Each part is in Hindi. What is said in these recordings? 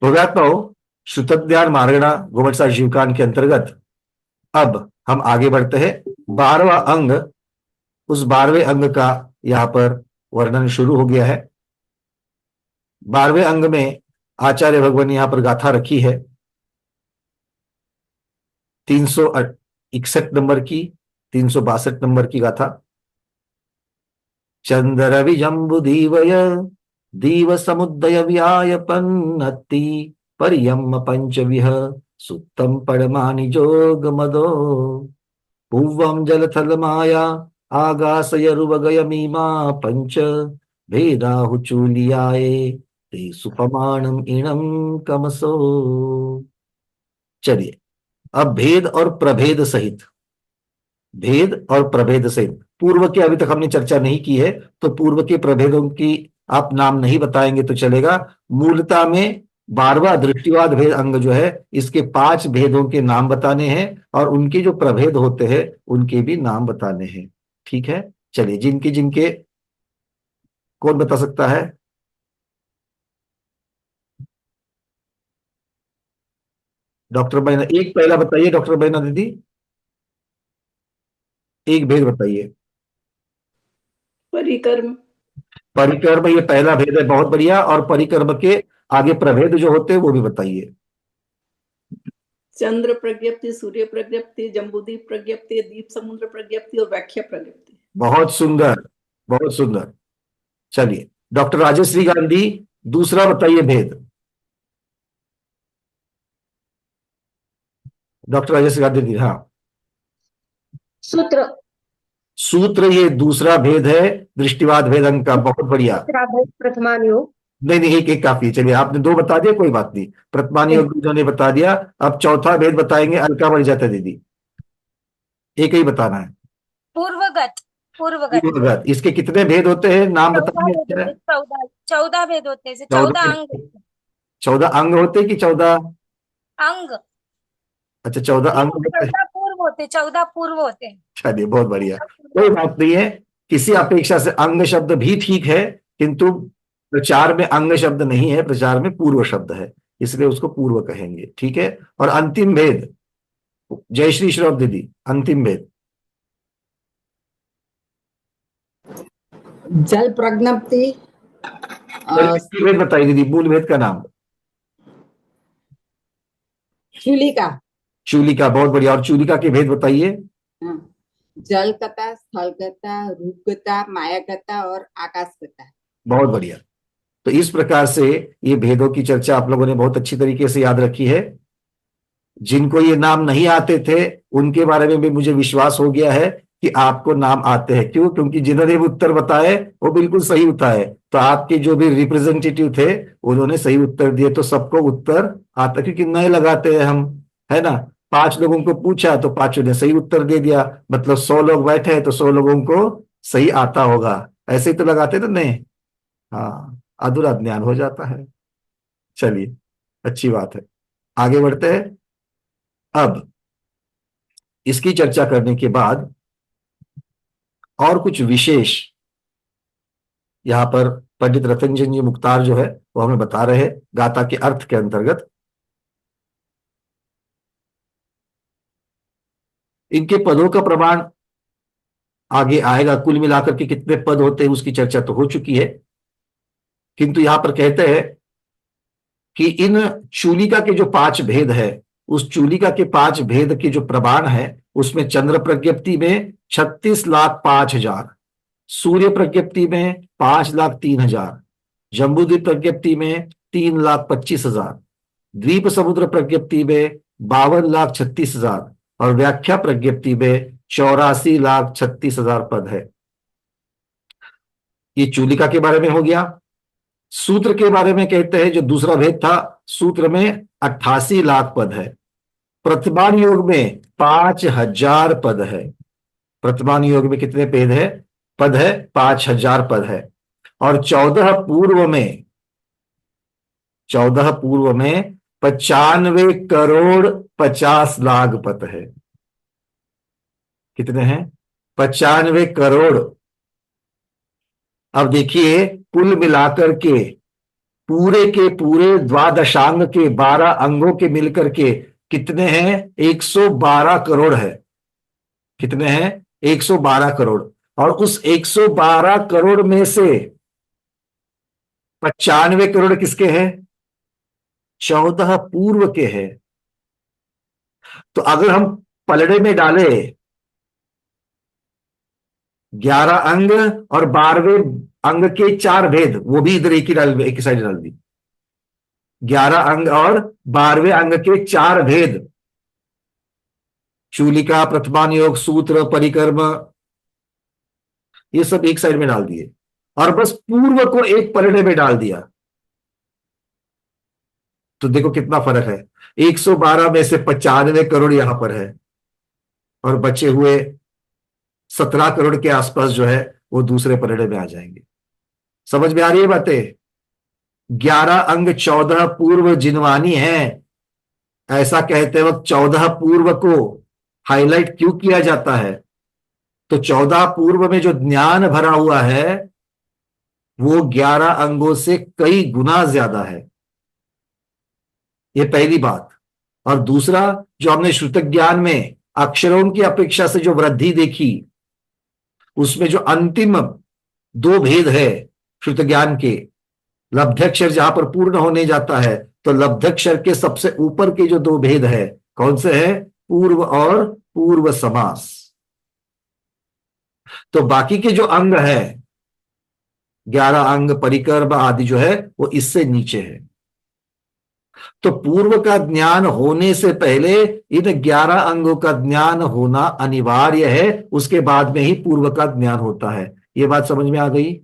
भोगात्मो श्रुतज्ञान मार्गणा गोवत्सा जीवकान के अंतर्गत अब हम आगे बढ़ते हैं। 12वां अंग, उस 12वें अंग का यहां पर वर्णन शुरू हो गया है। 12वें अंग में आचार्य भगवान ने यहां पर गाथा रखी है 361 नंबर की, 362 नंबर की गाथा। चंद्र विजंबुदीवय दीव समुदय व्यायपन्नति पर्यम पंचविह सुत्तम पड़मानि जोग मदो पूर्वं जलथल माया आगासयरुवगय मीमा पंच भेदाहुचूलियाए ते सुपमाणम इणम कमसो। चलिए, अब भेद और प्रभेद सहित, भेद और प्रभेद सहित पूर्व की अभी तक हमने चर्चा नहीं की है, तो पूर्व के प्रभेदों की आप नाम नहीं बताएंगे तो चलेगा। मूलता में 12वां दृष्टिवाद भेद अंग जो है, इसके 5 भेदों के नाम बताने हैं और उनके जो प्रभेद होते हैं उनके भी नाम बताने हैं। ठीक है, चलिए, जिनके जिनके कौन बता सकता है? डॉक्टर बैना एक पहला बताइए, डॉक्टर बैना दीदी एक भेद बताइए। परिकर्म। परिकर्म, ये पहला भेद है, बहुत बढ़िया। और परिकर्म के आगे प्रभेद जो होते हैं वो भी बताइए। चंद्र प्रज्ञप्ति, सूर्य प्रज्ञप्ति, जम्बूदीप प्रज्ञप्ति, दीप समुद्र प्रज्ञप्ति और व्याख्या प्रज्ञप्ति। बहुत सुंदर, बहुत सुंदर। चलिए, डॉक्टर राजश्री गांधी दूसरा बताइए भेद। डॉक्टर राजश्री गांधी जी, हाँ। सूत्र। सूत्र, ये दूसरा भेद है दृष्टिवाद भेद अंग का, बहुत बढ़िया। प्रथमान योग। नहीं नहीं, एक एक काफी है। चलिए, आपने 2 बता दिया, कोई बात नहीं। प्रथमान योग दूसरों ने बता दिया। अब चौथा भेद बताएंगे, अलका मर जाता है दीदी, एक ही बताना है। पूर्वगत। पूर्वगत। पूर्वगत, इसके कितने भेद होते हैं, नाम बताइए। 14 14 भेद होते हैं, 14 14 अंग। 14 अंग होते हैं कि 14? अंग। अच्छा, 14 अंग होते हैं। 14 पूर्व होते, 14 पूर्व होते हैं। चलिए, बहुत बढ़िया, कोई बात नहीं है। किसी अपेक्षा से अंग शब्द भी ठीक है, किंतु प्रचार में अंग शब्द नहीं है, प्रचार में पूर्व शब्द है, इसलिए उसको पूर्व कहेंगे। ठीक है। और अंतिम भेद, जय श्री श्रव दीदी, अंतिम भेद। जल प्रज्ञप्ति। भेद बताइए दीदी, मूल भेद का नाम। चूलिका। चूलिका, बहुत बढ़िया। और चूलिका के भेद बताइए। जलगता, स्थलगता, रूपगता, मायागता और आकाशगता। बहुत बढ़िया। तो इस प्रकार से ये भेदों की चर्चा आप लोगों ने बहुत अच्छी तरीके से याद रखी है। जिनको ये नाम नहीं आते थे उनके बारे में भी मुझे विश्वास हो गया है कि आपको नाम आते हैं। क्यों? क्योंकि जिन्होंने भी उत्तर बताए वो बिल्कुल सही उत्तर है। तो आपके जो भी रिप्रेजेंटेटिव थे उन्होंने सही उत्तर दिए, तो सबको उत्तर आता, क्योंकि नए लगाते हैं हम, है ना। 5 लोगों को पूछा तो 5 ने सही उत्तर दे दिया, मतलब 100 लोग बैठे हैं तो 100 लोगों को सही आता होगा। ऐसे ही तो लगाते ना नए। हाँ, अधूरा ज्ञान हो जाता है। चलिए, अच्छी बात है, आगे बढ़ते हैं। अब इसकी चर्चा करने के बाद और कुछ विशेष यहां पर पंडित रतनजन जी मुख्तार जो है वो हमें बता रहे हैं गाथा के अर्थ के अंतर्गत। इनके पदों का प्रमाण आगे आएगा, कुल मिलाकर के कितने पद होते हैं उसकी चर्चा तो हो चुकी है, किंतु यहां पर कहते हैं कि इन चूलिका के जो 5 भेद है, उस चूलिका के 5 भेद के जो प्रमाण है उसमें चंद्र प्रज्ञप्ति में 36,05,000, सूर्य प्रज्ञप्ति में 5,03,000, जम्बूद्वीप प्रज्ञप्ति में 3,25,000, द्वीप समुद्र प्रज्ञप्ति में 52,36,000 और व्याख्या प्रज्ञप्ति में 84,36,000 पद है। ये चूलिका के बारे में हो गया। सूत्र के बारे में कहते हैं, जो दूसरा भेद था, सूत्र में 88 लाख पद है। प्रतिमान योग में 5,000 पद है। प्रतिमान योग में कितने पद है? 5,000 पद है। और 14 पूर्व में 95 करोड़ 50 लाख पद है। कितने हैं? 95 करोड़। अब देखिए, कुल मिलाकर के पूरे के पूरे द्वादशांग के 12 अंगों के मिलकर के कितने हैं? 112 करोड़ है। कितने हैं? 112 करोड़। और उस 112 करोड़ में से 95 करोड़ किसके हैं? 14 पूर्व के हैं। तो अगर हम पलड़े में डाले 11 अंग और 12वें अंग के 4 भेद, वो भी इधर एक ही साइड डाल दी। 11 अंग और 12वें अंग के 4 भेद, चूलिका, प्रथमान योग, सूत्र, परिकर्म, ये सब एक साइड में डाल दिए और बस पूर्व को एक पलड़े में डाल दिया। तो देखो कितना फर्क है। 112 में से 95 करोड़ यहां पर है और बचे हुए 17 करोड़ के आसपास जो है वो दूसरे पलड़े में आ जाएंगे। समझ में आ रही है बातें? 11 अंग 14 पूर्व जिनवानी है, ऐसा कहते वक्त 14 पूर्व को हाईलाइट क्यों किया जाता है? तो 14 पूर्व में जो ज्ञान भरा हुआ है वो 11 अंगों से कई गुना ज्यादा है। ये पहली बात। और दूसरा, जो हमने श्रुत ज्ञान में अक्षरों की अपेक्षा से जो वृद्धि देखी, उसमें जो अंतिम 2 भेद है श्रुत ज्ञान के, लब्धाक्षर जहां पर पूर्ण होने जाता है, तो लब्धाक्षर के सबसे ऊपर के जो 2 भेद है, कौन से हैं? पूर्व और पूर्व समास। तो बाकी के जो अंग है, 11 अंग, परिकर्म आदि जो है, वो इससे नीचे है। तो पूर्व का ज्ञान होने से पहले इन 11 अंगों का ज्ञान होना अनिवार्य है, उसके बाद में ही पूर्व का ज्ञान होता है। ये बात समझ में आ गई?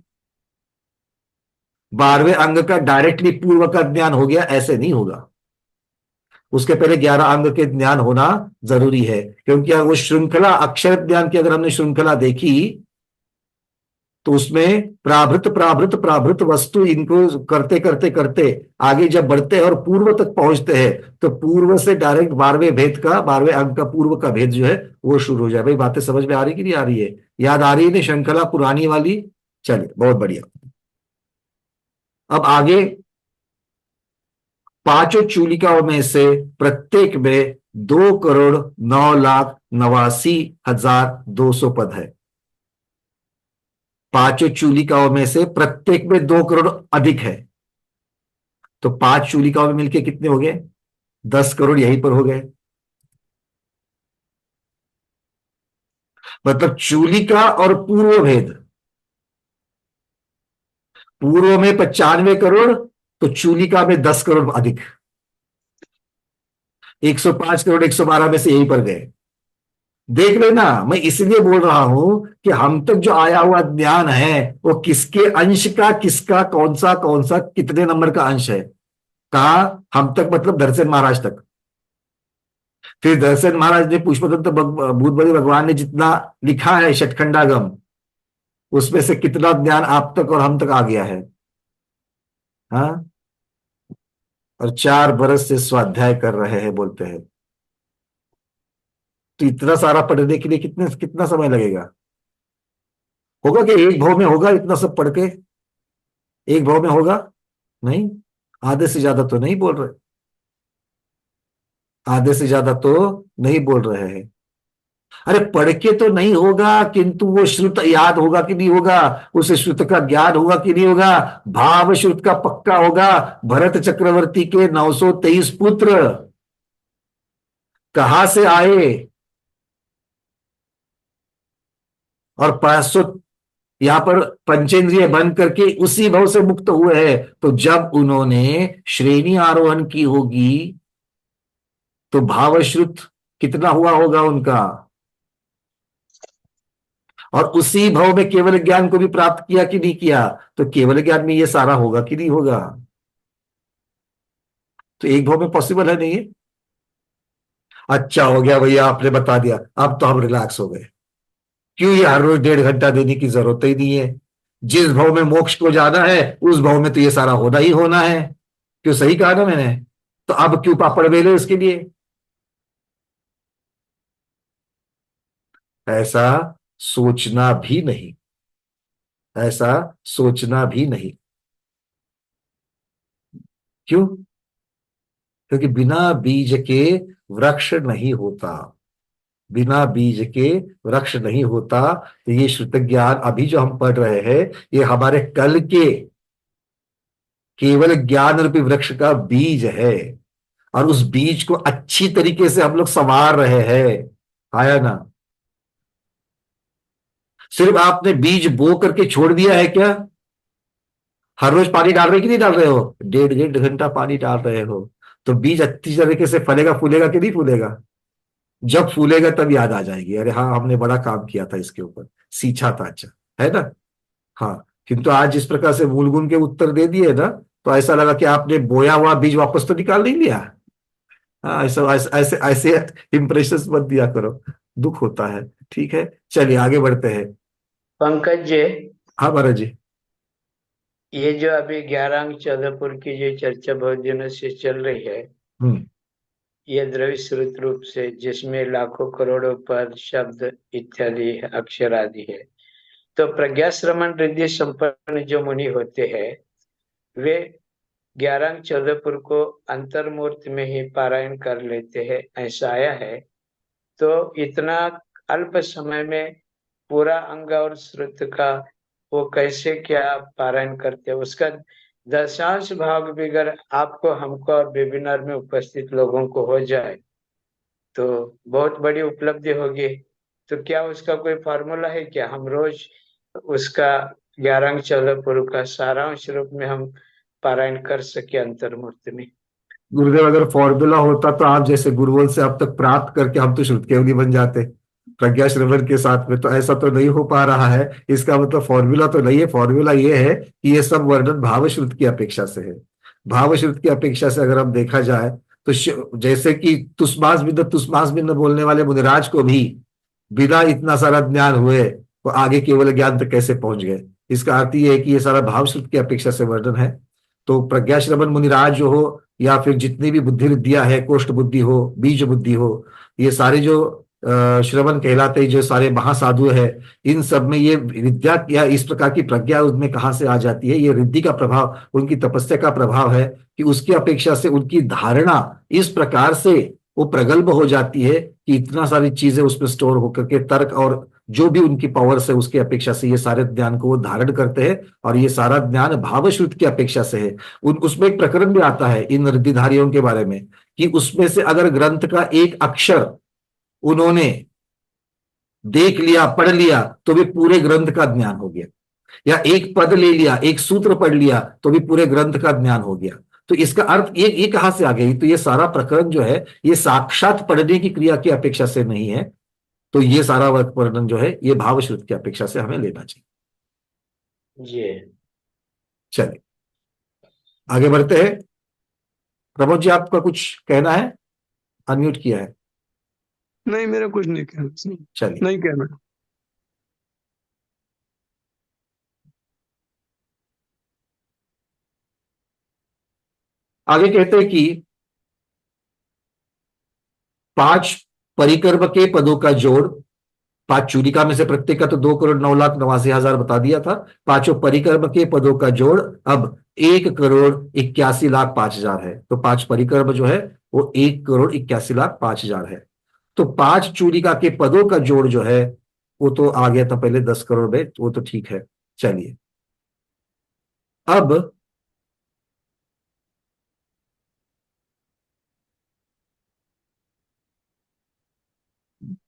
12वें अंग का डायरेक्टली पूर्व का ज्ञान हो गया, ऐसे नहीं होगा। उसके पहले 11 अंग के ज्ञान होना जरूरी है, क्योंकि वो श्रृंखला, अक्षर ज्ञान की अगर हमने श्रृंखला देखी तो उसमें प्राभृत प्राभृत प्राभृत वस्तु, इनको करते करते करते आगे जब बढ़ते हैं और पूर्व तक पहुंचते हैं, तो पूर्व से डायरेक्ट 12वें भेद का, 12वें अंग का पूर्व का भेद जो है वो शुरू हो जाए। भाई बातें समझ में आ रही कि नहीं आ रही है? याद आ रही है ना श्रृंखला पुरानी वाली? चलिए, बहुत बढ़िया। अब आगे, 5 चूलिकाओं में से प्रत्येक में 2,09,89,200 पद है। 5 चूलिकाओं में से प्रत्येक में 2 करोड़ अधिक है। तो 5 चूलिकाओं में मिलके कितने हो गए? 10 करोड़ यहीं पर हो गए। मतलब चूलिका और पूर्व भेद, पूर्व में 95 करोड़, तो चूलिका में 10 करोड़ अधिक। 105 करोड़ 112 में से यहीं पर गए। देख लेना, मैं इसलिए बोल रहा हूं कि हम तक जो आया हुआ ज्ञान है वो किसके अंश का, किसका कौन सा कितने नंबर का अंश है। कहा हम तक? मतलब दर्शन महाराज तक। फिर दर्शन महाराज ने पुष्पतंत्र भूतबली भगवान ने जितना लिखा है षटखंडागम, उसमें से कितना ज्ञान आप तक और हम तक आ गया है? हाँ। और 4 बरस से स्वाध्याय कर रहे हैं बोलते हैं। तो इतना सारा पढ़ने के लिए कितना समय लगेगा? होगा कि एक भाव में होगा इतना सब पढ़ के? एक भाव में होगा? नहीं। आधे से ज्यादा तो नहीं बोल रहे, आधे से ज्यादा तो नहीं बोल रहे हैं। अरे पढ़ के तो नहीं होगा, किंतु वो श्रुत याद होगा कि नहीं होगा, उस श्रुत का ज्ञान होगा कि नहीं होगा, भाव श्रुत का पक्का होगा। भरत चक्रवर्ती के 923 पुत्र कहां से आए? और 500 यहां पर पंचेंद्रिय बन करके उसी भव से मुक्त हुए हैं। तो जब उन्होंने श्रेणी आरोहण की होगी तो भावश्रुत कितना हुआ होगा उनका, और उसी भव में केवल ज्ञान को भी प्राप्त किया कि नहीं किया? तो केवल ज्ञान में ये सारा होगा कि नहीं होगा? तो एक भव में पॉसिबल है नहीं है? अच्छा हो गया भैया, आपने बता दिया, अब तो हम रिलैक्स हो गए। क्यों ये हर रोज 1.5 घंटा देने की जरूरत ही नहीं है। जिस भाव में मोक्ष को जाना है उस भाव में तो ये सारा होना ही होना है। क्यों? सही कहा ना मैंने? तो अब क्यों पापड़ बेले उसके लिए? ऐसा सोचना भी नहीं, ऐसा सोचना भी नहीं। क्यों? क्योंकि बिना बीज के वृक्ष नहीं होता, बिना बीज के वृक्ष नहीं होता। तो ये श्रुत ज्ञान अभी जो हम पढ़ रहे हैं, ये हमारे कल के केवल ज्ञान रूपी वृक्ष का बीज है, और उस बीज को अच्छी तरीके से हम लोग संवार रहे हैं। आया ना? सिर्फ आपने बीज बो करके छोड़ दिया है क्या? हर रोज पानी डाल रहे कि नहीं डाल रहे हो? 1.5 घंटा पानी डाल रहे हो, तो बीज अच्छी तरीके से फलेगा फूलेगा कि नहीं फूलेगा? जब फूलेगा तब याद आ जाएगी, अरे हाँ हमने बड़ा काम किया था इसके ऊपर, सींचा था, अच्छा है ना? हाँ। किंतु आज जिस प्रकार से मूलगुण के उत्तर दे दिए ना, तो ऐसा लगा कि आपने बोया हुआ बीज वापस तो निकाल नहीं लिया। हाँ, ऐसा ऐसे ऐसे ऐसे इंप्रेशन मत दिया करो, दुख होता है। ठीक है, चलिए आगे बढ़ते हैं। पंकज जी, हाँ महाराज जी। ये जो अभी 11 अंक चौदहपुर की जो चर्चा बहुत दिनों से चल रही है, हम्म। ये द्रव्य श्रुत रूप से, जिसमें लाखों करोड़ों पद शब्द इत्यादि अक्षर आदि है, तो प्रज्ञा श्रवण रिद्धि संपन्न जो मुनि होते हैं, वे 11 अंक चौदहपुर को अंतर्मूर्त में ही पारायण कर लेते हैं, ऐसा आया है। तो इतना अल्प समय में पूरा अंग और श्रुत का वो कैसे क्या पारायण करते हैं, उसका दशांश भाग भी अगर आपको, हमको और वेबिनार में उपस्थित लोगों को हो जाए तो बहुत बड़ी उपलब्धि होगी। तो क्या उसका कोई फॉर्मूला है क्या? हम रोज उसका 11 अंक 14 पुरुष का सारांश रूप में हम पारायण कर सके अंतर्मूर्ति में? गुरुदेव, अगर फॉर्मूला होता तो आप जैसे गुरुओं से अब तक प्राप्त करके हम तो श्रुत केवली बन जाते प्रज्ञा श्रवण के साथ में। तो ऐसा तो नहीं हो पा रहा है, इसका मतलब फॉर्मूला तो नहीं है। फॉर्मूला ये है कि ये सब वर्णन भाव श्रुत की अपेक्षा से है। भाव श्रुत की अपेक्षा से अगर हम देखा जाए तो जैसे कि तुस्मास बिंद बोलने वाले मुनिराज को भी बिना इतना सारा ज्ञान हुए वो आगे केवल ज्ञान तक कैसे पहुंच गए? इसका अर्थ ये है कि ये सारा भाव श्रुत की अपेक्षा से वर्णन है। तो प्रज्ञा श्रवण मुनिराज जो हो, या फिर जितनी भी बुद्धि विद्या है, कोष्ठ बुद्धि हो, बीज बुद्धि हो, ये सारे जो श्रवण कहलाते जो सारे महासाधु है, इन सब में ये विद्या या इस प्रकार की प्रज्ञा उनमें कहाँ से आ जाती है? ये रिद्धि का प्रभाव, उनकी तपस्या का प्रभाव है कि उसकी अपेक्षा से उनकी धारणा इस प्रकार से वो प्रगल्भ हो जाती है कि इतना सारी चीजें उसमें स्टोर होकर के तर्क और जो भी उनकी पावर है उसकी अपेक्षा से ये सारे ज्ञान को वो धारण करते हैं, और ये सारा ज्ञान भावश्रुत की अपेक्षा से है। उसमें एक प्रकरण भी आता है इन रिद्धिधारियों के बारे में कि उसमें से अगर ग्रंथ का एक अक्षर उन्होंने देख लिया, पढ़ लिया, तो भी पूरे ग्रंथ का ज्ञान हो गया, या एक पद ले लिया, एक सूत्र पढ़ लिया, तो भी पूरे ग्रंथ का ज्ञान हो गया। तो इसका अर्थ ये कहां से आ गई? तो ये सारा प्रकरण जो है ये साक्षात पढ़ने की क्रिया की अपेक्षा से नहीं है। तो ये सारा वर्णन जो है ये भावश्रुत की अपेक्षा से हमें लेना चाहिए। जी चलिए आगे बढ़ते हैं। प्रमोद जी, आपका कुछ कहना है? अनम्यूट किया है। नहीं, मेरा कुछ नहीं कहना। चलिए नहीं कहना। आगे कहते हैं कि 5 परिकर्म के पदों का जोड़, 5 चूलिका में से प्रत्येक का तो 2,09,89,000 बता दिया था। 5 परिकर्म के पदों का जोड़ अब 1,81,05,000 है। तो 5 परिकर्म जो है वो 1,81,05,000 है। तो 5 चूलिका के पदों का जोड़ जो है वो तो आ गया था पहले 10 करोड़ में, वो तो ठीक है। चलिए अब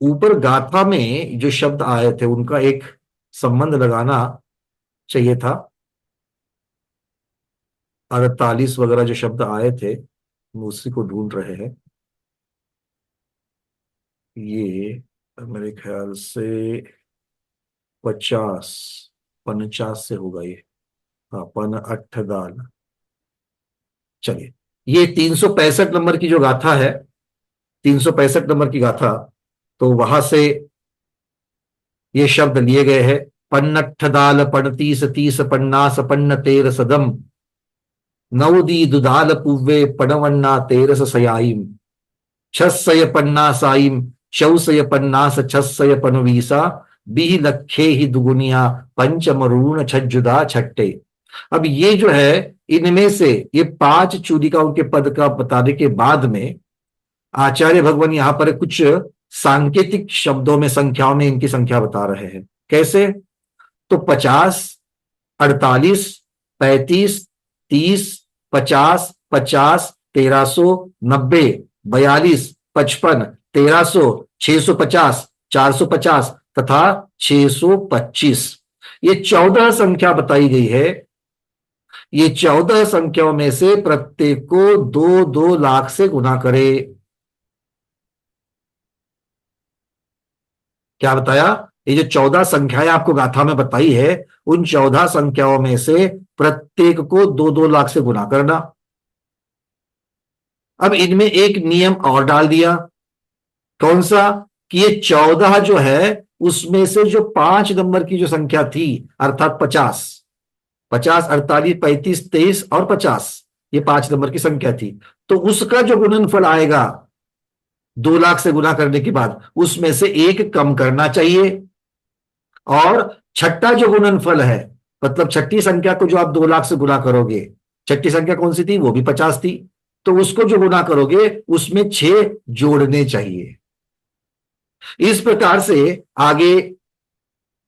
ऊपर गाथा में जो शब्द आए थे उनका एक संबंध लगाना चाहिए था। 48 वगैरह जो शब्द आए थे उसी को ढूंढ रहे हैं। ये मेरे ख्याल से 50 से होगा ये। हाँ, पन अठ दाल। चलिए, ये 365 नंबर की जो गाथा है, 365 नंबर की गाथा, तो वहां से ये शब्द लिए गए हैं। पन्नठ दाल पण 30 पन्नास पन्न तेर सदम नवदी दुदाल पुव्वे पणवन्ना तेरस सयाईम छसय पन्ना साईम चौसय पन्नास छसय पनवीसा बिह लखे ही दुगुनिया पंचमरून छज्जुदा छट्टे। अब ये जो है, इनमें से ये 5 चूलिकाओं के पद का बताने के बाद में आचार्य भगवान यहां पर कुछ सांकेतिक शब्दों में, संख्याओं में इनकी संख्या बता रहे हैं। कैसे? तो 50, 48, 35, 30, 50, 50, 1300, 90, 42, 55, 1300, 650, 450 तथा 625, ये 14 संख्या बताई गई है। ये 14 संख्याओं में से प्रत्येक को 2-2 लाख से गुना करे। क्या बताया? ये जो 14 संख्याएं आपको गाथा में बताई है, उन 14 संख्याओं में से प्रत्येक को 2-2 लाख से गुना करना। अब इनमें एक नियम और डाल दिया। कौन सा? कि ये 14 जो है, उसमें से जो 5 नंबर की जो संख्या थी, अर्थात 50, 48, 35, 23 और 50, ये 5 नंबर की संख्या थी, तो उसका जो गुणनफल आएगा 2 लाख से गुना करने के बाद, उसमें से एक कम करना चाहिए। और छठा जो गुणनफल है, मतलब छठी संख्या को जो आप 2 लाख से गुना करोगे, छठी संख्या कौन सी थी? वो भी 50 थी, तो उसको जो गुना करोगे उसमें 6 जोड़ने चाहिए। इस प्रकार से आगे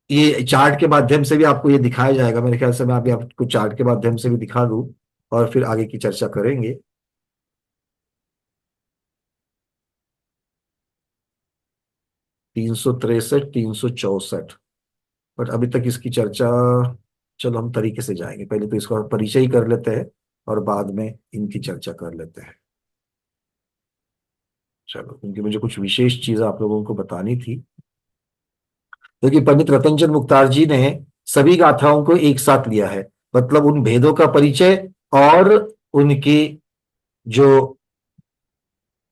ये चार्ट के माध्यम से भी आपको ये दिखाया जाएगा। मेरे ख्याल से मैं अभी आपको चार्ट के माध्यम से भी दिखा दूं और फिर आगे की चर्चा करेंगे। 363, 364, बट अभी तक इसकी चर्चा, चलो हम तरीके से जाएंगे। पहले तो इसका परिचय ही कर लेते हैं और बाद में इनकी चर्चा कर लेते हैं। चलो, क्योंकि मुझे कुछ विशेष चीजें आप लोगों को बतानी थी, क्योंकि पंडित रतनचंद मुक्तार जी ने सभी गाथाओं को एक साथ लिया है, मतलब उन भेदों का परिचय और उनकी जो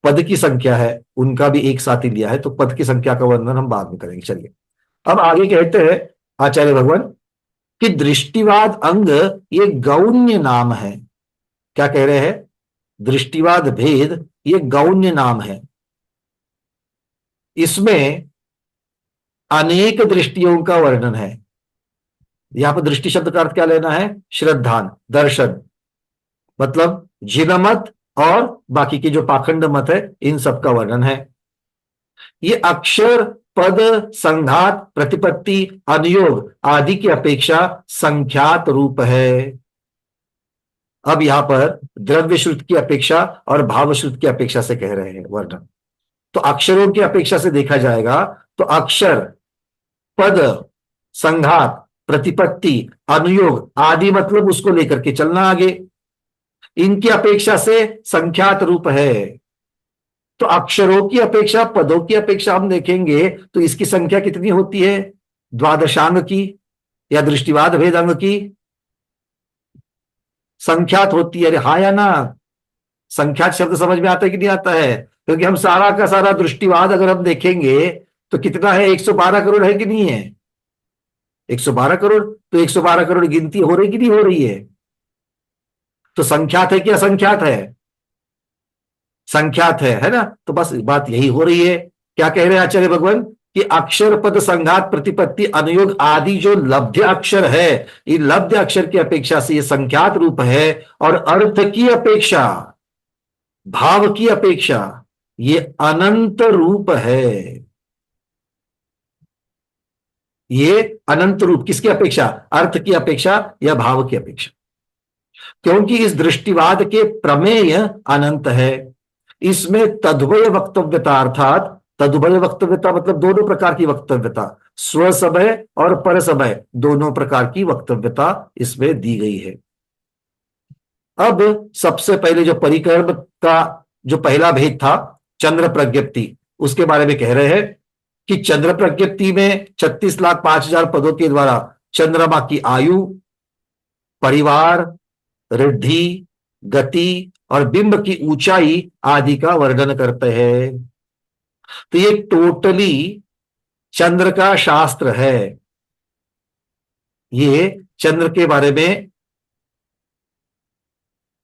पद की संख्या है उनका भी एक साथ ही लिया है। तो पद की संख्या का वर्णन हम बाद में करेंगे। चलिए, अब आगे कहते हैं आचार्य भगवान कि दृष्टिवाद अंग ये गौण्य नाम है। क्या कह रहे हैं? दृष्टिवाद भेद ये गौण्य नाम है। इसमें अनेक दृष्टियों का वर्णन है। यहां पर दृष्टि शब्द का अर्थ क्या लेना है? श्रद्धान, दर्शन, मतलब जिनमत और बाकी के जो पाखंड मत है, इन सब का वर्णन है। ये अक्षर, पद, संघात, प्रतिपत्ति, अनुयोग आदि की अपेक्षा संख्यात रूप है। अब यहां पर द्रव्य श्रुत की अपेक्षा और भाव श्रुत की अपेक्षा से कह रहे हैं वर्णन। तो अक्षरों की अपेक्षा से देखा जाएगा तो अक्षर, पद, संघात, प्रतिपत्ति, अनुयोग आदि मतलब उसको लेकर के चलना आगे, इनकी अपेक्षा से संख्यात रूप है। तो अक्षरों की अपेक्षा, पदों की अपेक्षा हम देखेंगे तो इसकी संख्या कितनी होती है? द्वादशांग की या दृष्टिवाद भेद अंग की संख्यात होती है। अरे हाँ या ना? संख्यात शब्द समझ में आता है कि नहीं आता है? क्योंकि हम सारा का सारा दृष्टिवाद अगर हम देखेंगे तो कितना है? 112 करोड़ है कि नहीं है? 112 करोड़। तो 112 करोड़ गिनती हो रही कि नहीं हो रही है? तो संख्यात है कि असंख्यात है? संख्यात है ना? तो बस बात यही हो रही है। क्या कह रहे हैं आचार्य भगवान? कि अक्षर, पद, संघात, प्रतिपत्ति, अनुयोग आदि जो लब्ध्य अक्षर है, ये लब्ध्य अक्षर की अपेक्षा से ये संख्यात रूप है, और अर्थ की अपेक्षा, भाव की अपेक्षा ये अनंत रूप है। ये अनंत रूप किसकी अपेक्षा? अर्थ की अपेक्षा या भाव की अपेक्षा, क्योंकि इस दृष्टिवाद के प्रमेय अनंत है। इसमें तद्वय वक्तव्यता, अर्थात तद्वय वक्तव्यता मतलब दोनों प्रकार की वक्तव्यता, स्व समय और पर समय दोनों प्रकार की वक्तव्यता इसमें दी गई है। अब सबसे पहले जो परिक्रम का जो पहला भेद था, चंद्र प्रज्ञप्ति, उसके बारे में कह रहे हैं कि चंद्र प्रज्ञप्ति में 36,05,000 पदों के द्वारा चंद्रमा की आयु, परिवार, रिद्धि, गति और बिंब की ऊंचाई आदि का वर्णन करते हैं। तो ये टोटली चंद्र का शास्त्र है। ये चंद्र के बारे में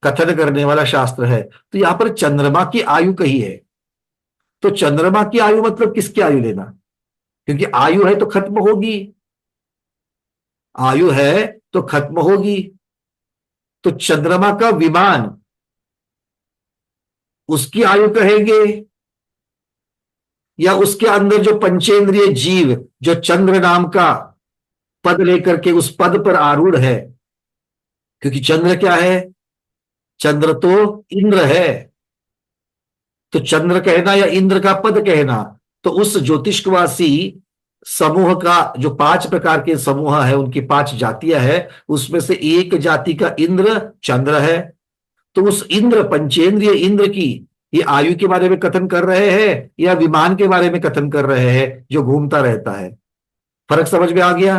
कथन करने वाला शास्त्र है। तो यहां पर चंद्रमा की आयु कही है, तो चंद्रमा की आयु मतलब किसकी आयु लेना? क्योंकि आयु है तो खत्म होगी, आयु है तो खत्म होगी। तो चंद्रमा का विमान उसकी आयु कहेंगे, या उसके अंदर जो पंचेंद्रिय जीव जो चंद्र नाम का पद लेकर के उस पद पर आरूढ़ है, क्योंकि चंद्र क्या है, चंद्र तो इंद्र है, तो चंद्र कहना या इंद्र का पद कहना, तो उस ज्योतिषवासी समूह का जो 5 प्रकार के समूह है, उनकी 5 जातियां है, उसमें से एक जाति का इंद्र चंद्र है। तो उस इंद्र पंचेंद्रिय इंद्र की ये आयु के बारे में कथन कर रहे हैं या विमान के बारे में कथन कर रहे हैं जो घूमता रहता है? फर्क समझ में आ गया?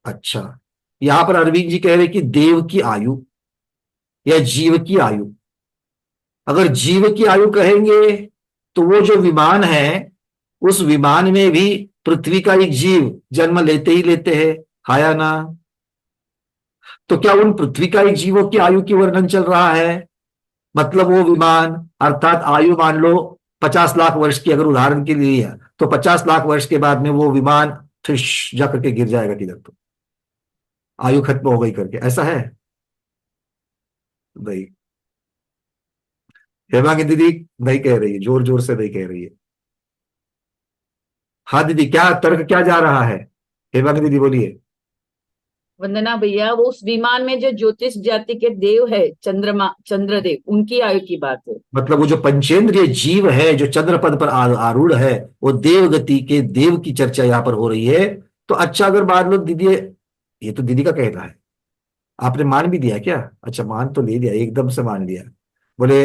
अच्छा, यहां पर अरविंद जी कह रहे कि देव की आयु या जीव की आयु। अगर जीव की आयु कहेंगे तो वो जो विमान है उस विमान में भी पृथ्वी का एक जीव जन्म लेते ही लेते हैं, हाया ना? तो क्या उन पृथ्वी का एक जीवों की आयु की वर्णन चल रहा है? मतलब वो विमान अर्थात आयु मान लो 50 लाख वर्ष की अगर उदाहरण के लिए है, तो 50 लाख वर्ष के बाद में वो विमान ठिश जा करके गिर जाएगा किधर, तो आयु खत्म हो गई करके, ऐसा है? नहीं, हेमांगी दीदी नहीं कह रही है, जोर जोर से नहीं कह रही है। हाँ दीदी, क्या तर्क क्या जा रहा है? हेमांगी दीदी बोलिए। वंदना भैया, वो उस विमान में जो ज्योतिष जाति के देव है चंद्रदेव, उनकी आयु की बात है। मतलब वो जो पंचेंद्रिय जीव है जो चंद्र पद पर आरूढ़ है, वो देव गति के देव की चर्चा यहाँ पर हो रही है। तो अच्छा, अगर मान लो दीदी, ये तो दीदी का कहना है, आपने मान भी दिया क्या? अच्छा, मान तो ले लिया, एकदम से मान लिया। बोले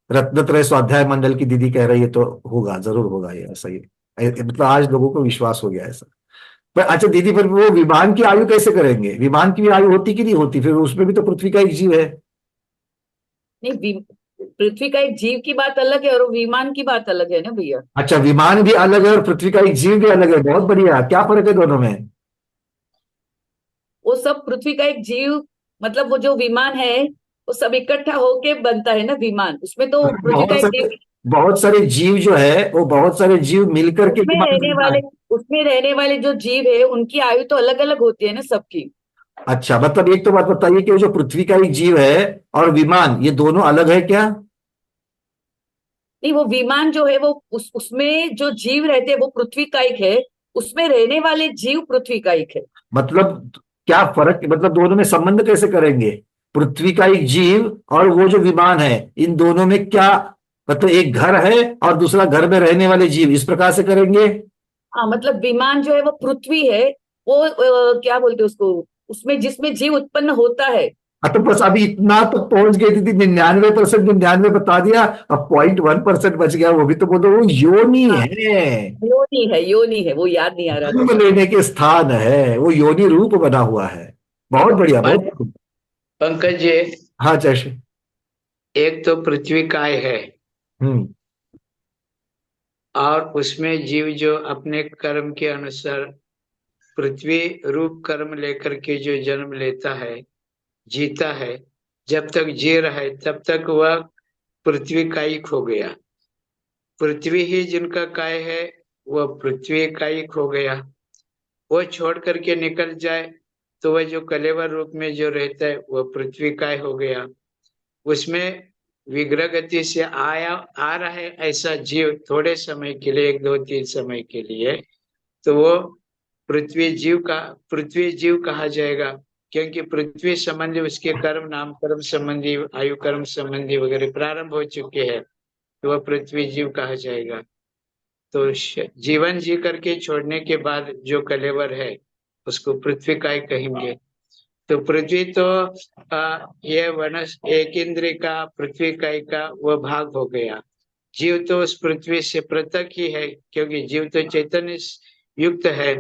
रत्नत्रय स्वाध्याय मंडल की दीदी कह रही है तो होगा, जरूर होगा ये, ऐसा ही मतलब आज लोगों को विश्वास हो गया ऐसा। पर अच्छा दीदी, पर वो विमान की आयु कैसे करेंगे? विमान की भी आयु होती कि नहीं होती? फिर उसमें भी तो पृथ्वी का एक जीव है। नहीं, पृथ्वी का एक जीव की बात अलग है और विमान की बात अलग है ना भैया। अच्छा, विमान भी अलग है और पृथ्वी का एक जीव भी अलग है, बहुत बढ़िया। क्या फर्क है दोनों में? वो सब पृथ्वी का एक जीव, मतलब वो जो विमान है वो सब इकट्ठा होके बनता है ना विमान, उसमें तो पृथ्वी का एक बहुत सारे जीव जो है वो बहुत सारे जीव मिलकर के उसमें रहने वाले जो जीव है उनकी आयु तो अलग अलग होती है ना सबकी। अच्छा, मतलब एक तो बात बताइए कि जो पृथ्वी का एक जीव है और विमान, ये दोनों अलग है क्या? नहीं, वो विमान जो है वो उसमें जो जीव रहते हैं वो पृथ्वी का एक है, उसमें रहने वाले जीव पृथ्वी का एक है। मतलब क्या फर्क, मतलब दोनों में संबंध कैसे करेंगे? पृथ्वी का एक जीव और वो जो विमान है, इन दोनों में क्या मतलब? एक घर है और दूसरा घर में रहने वाले जीव, इस प्रकार से करेंगे? हाँ, मतलब विमान जो है वो पृथ्वी है, वो क्या बोलते हैं उसको, उसमें जिसमें जीव उत्पन्न होता है। तो बस अभी इतना तो पहुंच गई थी, 99% 99 बता दिया, अब 0.1% बच गया, वो भी तो बोलो वो योनि है। योनि है, वो याद नहीं आ रहा जन्म लेने के स्थान है, वो योनि रूप बना हुआ है। बहुत बढ़िया, बहुत। पंकज जी, हाँ जैसे एक तो पृथ्वी काय है और उसमें जीव जो अपने कर्म के अनुसार पृथ्वी रूप कर्म लेकर के जो जन्म लेता है, जीता है, जब तक जी रहा है तब तक वह पृथ्वी कायिक हो गया। पृथ्वी ही जिनका काय है वह पृथ्वी कायिक हो गया। वो छोड़ करके निकल जाए तो वह जो कलेवर रूप में जो रहता है वह पृथ्वी काय हो गया। उसमें विग्रह गति से आ रहा है ऐसा जीव थोड़े समय के लिए, 1 2 3 समय के लिए, तो वो पृथ्वी जीव कहा जाएगा, क्योंकि पृथ्वी संबंधी उसके कर्म, नाम कर्म संबंधी, आयु कर्म संबंधी वगैरह प्रारंभ हो चुके हैं, तो वह पृथ्वी जीव कहा जाएगा। तो जीवन जी करके छोड़ने के बाद जो कलेवर है उसको पृथ्वी काय कहेंगे। तो पृथ्वी तो ये वनस एक इंद्रिय का पृथ्वी काय का वह भाग हो गया। जीव तो उस पृथ्वी से पृथक ही है, क्योंकि जीव तो चैतन्य युक्त है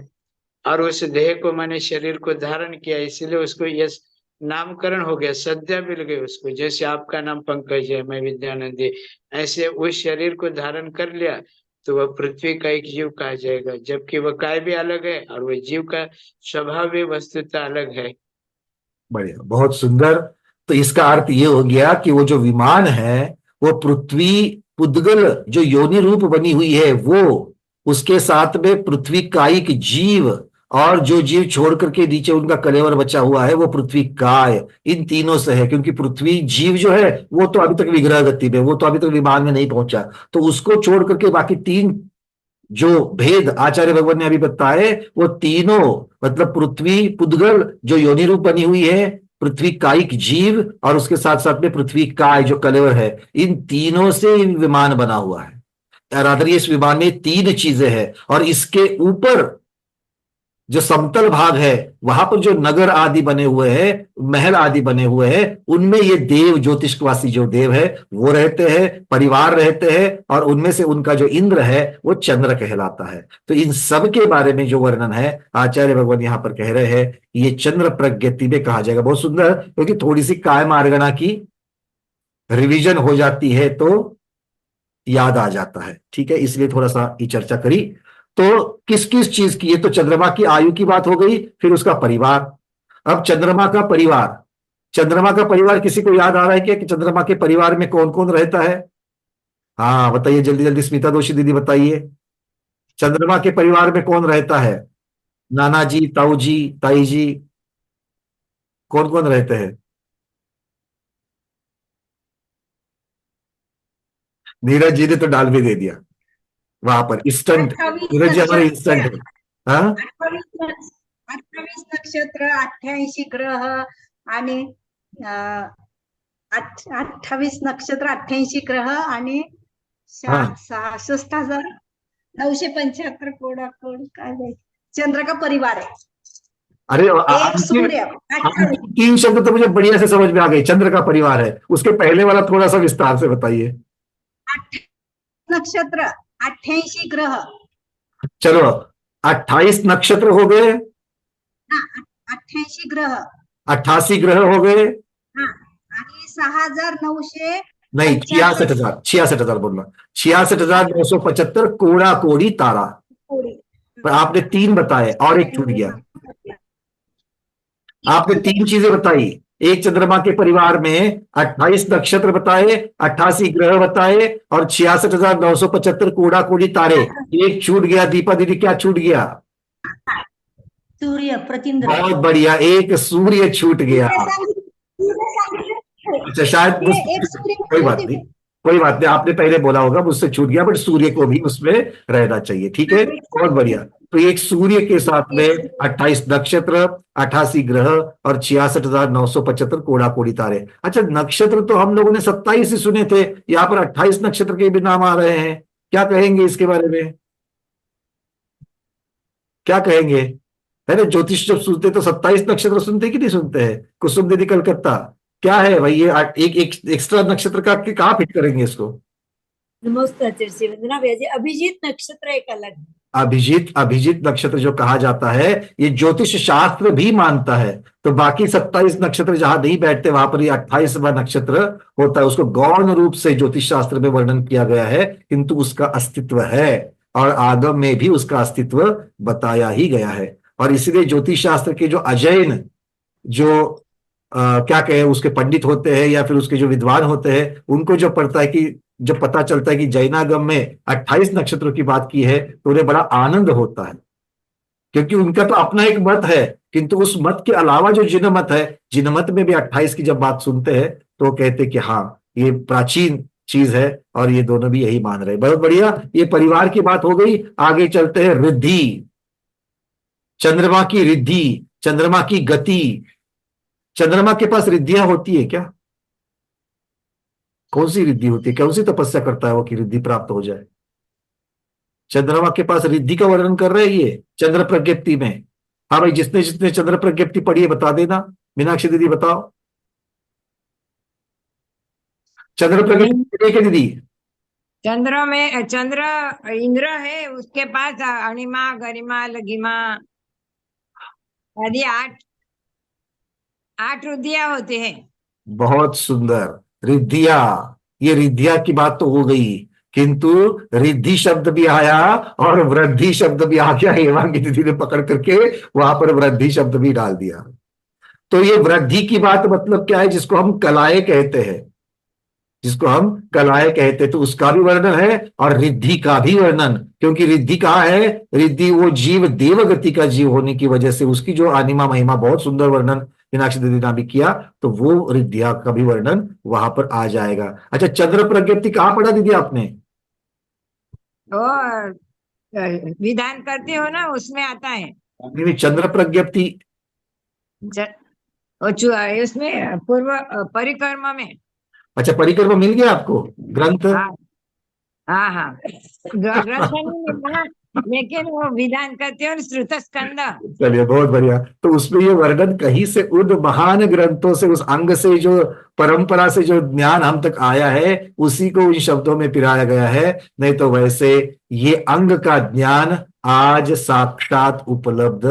और उस देह को, माने शरीर को धारण किया, इसीलिए उसको यश नामकरण हो गया, सद्या मिल गई उसको। जैसे आपका नाम पंकज है, मैं विद्यानंदी, ऐसे उस शरीर को धारण कर लिया तो वह पृथ्वी का एक जीव कहा जाएगा। जबकि वह काय भी अलग है और वह जीव का स्वभाव भी वस्तुतः अलग है। बढ़िया, बहुत सुंदर। तो इसका अर्थ ये हो गया कि वो जो विमान है वो पृथ्वी पुद्गल जो योनि रूप बनी हुई है वो, उसके साथ में पृथ्वी कायिक जीव और जो जीव छोड़ करके नीचे उनका कलेवर बचा हुआ है वो पृथ्वी काय, इन तीनों से है। क्योंकि पृथ्वी जीव जो है वो तो अभी तक विग्रह गति में, वो तो अभी तक विमान में नहीं पहुंचा, तो उसको छोड़ करके बाकी तीन जो भेद आचार्य भगवान ने अभी बताए वो तीनों, मतलब पृथ्वी पुद्गल जो योनि रूप बनी हुई है, पृथ्वी कायिक जीव, और उसके साथ साथ में पृथ्वी काय जो कलेवर है, इन तीनों से विमान बना हुआ है। रादर इस विमान में तीन चीजें हैं, और इसके ऊपर जो समतल भाग है वहां पर जो नगर आदि बने हुए हैं, महल आदि बने हुए हैं, उनमें ये देव ज्योतिषवासी जो देव है वो रहते हैं, परिवार रहते हैं, और उनमें से उनका जो इंद्र है वो चंद्र कहलाता है। तो इन सब के बारे में जो वर्णन है आचार्य भगवान यहां पर कह रहे हैं, ये चंद्र प्रज्ञप्ति में कहा जाएगा। बहुत सुंदर, क्योंकि थोड़ी सी काय मार्गणा की रिवीजन हो जाती है तो याद आ जाता है, ठीक है, इसलिए थोड़ा सा ये चर्चा करी। तो किस किस चीज की, ये तो चंद्रमा की आयु की बात हो गई, फिर उसका परिवार। अब चंद्रमा का परिवार, चंद्रमा का परिवार किसी को याद आ रहा है क्या कि चंद्रमा के परिवार में कौन कौन रहता है? हाँ बताइए जल्दी जल्दी, स्मिता दोषी दीदी बताइए, चंद्रमा के परिवार में कौन रहता है? नाना जी, ताऊ जी, ताई जी, कौन कौन रहते हैं? नीरज जी ने तो डाल भी दे दिया वहां पर, इंस्टेंट। नीरज जी हमारे इंस्टेंट है। हाँ 28 नक्षत्र, 88 ग्रह आणि 28 नक्षत्र, 88 ग्रह आणि हाँ 66,975 कोड काय जायचं, चंद्र का परिवार है। अरे एक सूर्य, आपके तीन शब्द तो मुझे बढ़िया से समझ में आ गए, चंद्र का परिवार है, उसके पहले वाला थोड़ा सा विस्तार से बताइए। 28 नक्षत्र, 88 ग्रह, चलो 28 नक्षत्र हो गए, 88 ग्रह, 88 ग्रह हो गए, हाँ, आणि 6,900 नहीं 66,000 बोलना, 66,975 कोड़ा कोड़ी तारा। कोडी। पर आपने तीन बताए और एक छूट गया। आपने तीन चीजें बताई, एक चंद्रमा के परिवार में 28 नक्षत्र बताए, 88 ग्रह बताए, और 66,975 कोड़ा कोड़ी तारे। एक छूट गया, दीपा दीदी क्या छूट गया? सूर्य प्रतिंद्र। बहुत बढ़िया, एक सूर्य छूट गया। अच्छा शायद एक सूर्य, कोई बात नहीं, कोई बात नहीं, आपने पहले बोला होगा, मुझसे छूट गया, बट सूर्य को भी उसमें रहना चाहिए, ठीक है, बहुत बढ़िया। तो एक सूर्य के साथ में 28 नक्षत्र, 88 ग्रह और 66,975 कोड़ा कोड़ी तारे। अच्छा नक्षत्र तो हम लोगों ने 27 ही सुने थे, यहाँ पर 28 नक्षत्र के भी नाम आ रहे हैं, क्या कहेंगे इसके बारे में? क्या कहेंगे? है ना, ज्योतिष जब सुनते तो 27 नक्षत्र सुनते कि नहीं सुनते हैं? कुसुम दीदी कलकत्ता, क्या है भाई ये एक एक्स्ट्रा नक्षत्र का कहाँ फिट करेंगे इसको? नमस्कार चर्ची वंदना भैया जी, अभिजीत नक्षत्र एक अलग है। अभिजीत नक्षत्र जो कहा जाता है ये ज्योतिष शास्त्र भी मानता है। तो बाकी 27 नक्षत्र जहां नहीं बैठते वहां पर ये 28वां नक्षत्र होता है, उसको गौण रूप से ज्योतिष शास्त्र में वर्णन किया गया है, किंतु उसका अस्तित्व है और आगम में भी उसका अस्तित्व बताया ही गया है। और इसलिए ज्योतिष शास्त्र के जो अजैन जो क्या कहे उसके पंडित होते हैं या फिर उसके जो विद्वान होते हैं, उनको जो पढ़ता है कि जब पता चलता है कि जैनागम में 28 नक्षत्रों की बात की है तो उन्हें बड़ा आनंद होता है, क्योंकि उनका तो अपना एक मत है, किंतु उस मत के अलावा जो जिन मत है, जिन मत में भी 28 की जब बात सुनते हैं तो वो कहते कि हाँ ये प्राचीन चीज है और ये दोनों भी यही मान रहे हैं। बहुत बढ़िया, ये परिवार की बात हो गई। आगे चलते हैं रिद्धि, चंद्रमा की रिद्धि, चंद्रमा की गति। चंद्रमा के पास रिद्धियां होती है क्या? कौन सी रिद्धि होती है? कौन सी तपस्या करता है वो कि रिद्धि प्राप्त हो जाए? चंद्रमा के पास रिद्धि का वर्णन कर रहे हैं ये चंद्र प्रज्ञप्ति में। हाँ भाई, जिसने जिसने चंद्र प्रज्ञप्ति पढ़ी है बता देना। मीनाक्षी दीदी बताओ, चंद्र प्रज्ञप्ति क्या दीदी? चंद्र में चंद्र इंद्र है, उसके पास अणिमा, गरिमा, लघिमा आदि 8 रुद्रियां होते हैं। बहुत सुंदर, रिद्धिया, ये रिद्धिया की बात तो हो गई, किंतु रिद्धि शब्द भी आया और वृद्धि शब्द भी आ गया। हेमांगी दीदी ने पकड़ करके वहां पर वृद्धि शब्द भी डाल दिया। तो ये वृद्धि की बात मतलब क्या है? जिसको हम कलाएं कहते हैं, जिसको हम कलाएं कहते, तो उसका भी वर्णन है और रिद्धि का भी वर्णन। क्योंकि रिद्धि कहाँ है? रिद्धि वो जीव देवगति का जीव होने की वजह से उसकी जो अनिमा महिमा, बहुत सुंदर वर्णन मीनाक्षी दीदी ने भी किया, तो वो रिद्धिया का भी वर्णन वहां पर आ जाएगा। अच्छा, चंद्र प्रज्ञप्ति कहाँ पढ़ा दीदी आपने? और विधान करते हो ना, उसमें आता है। नहीं, चंद्र प्रज्ञप्ति इसमें पूर्व परिक्रमा में। अच्छा, परिक्रमा मिल गया आपको ग्रंथ? हाँ हाँ हाँ, ग्रंथ नहीं मिला, लेकिन वो विधान करते हो श्रुत स्कंद। चलिए, बहुत बढ़िया। तो उसमें ये वर्णन कहीं से उन महान ग्रंथों से, उस अंग से, जो परंपरा से जो ज्ञान हम तक आया है, उसी को इन शब्दों में पिराया गया है। नहीं तो वैसे ये अंग का ज्ञान आज साक्षात उपलब्ध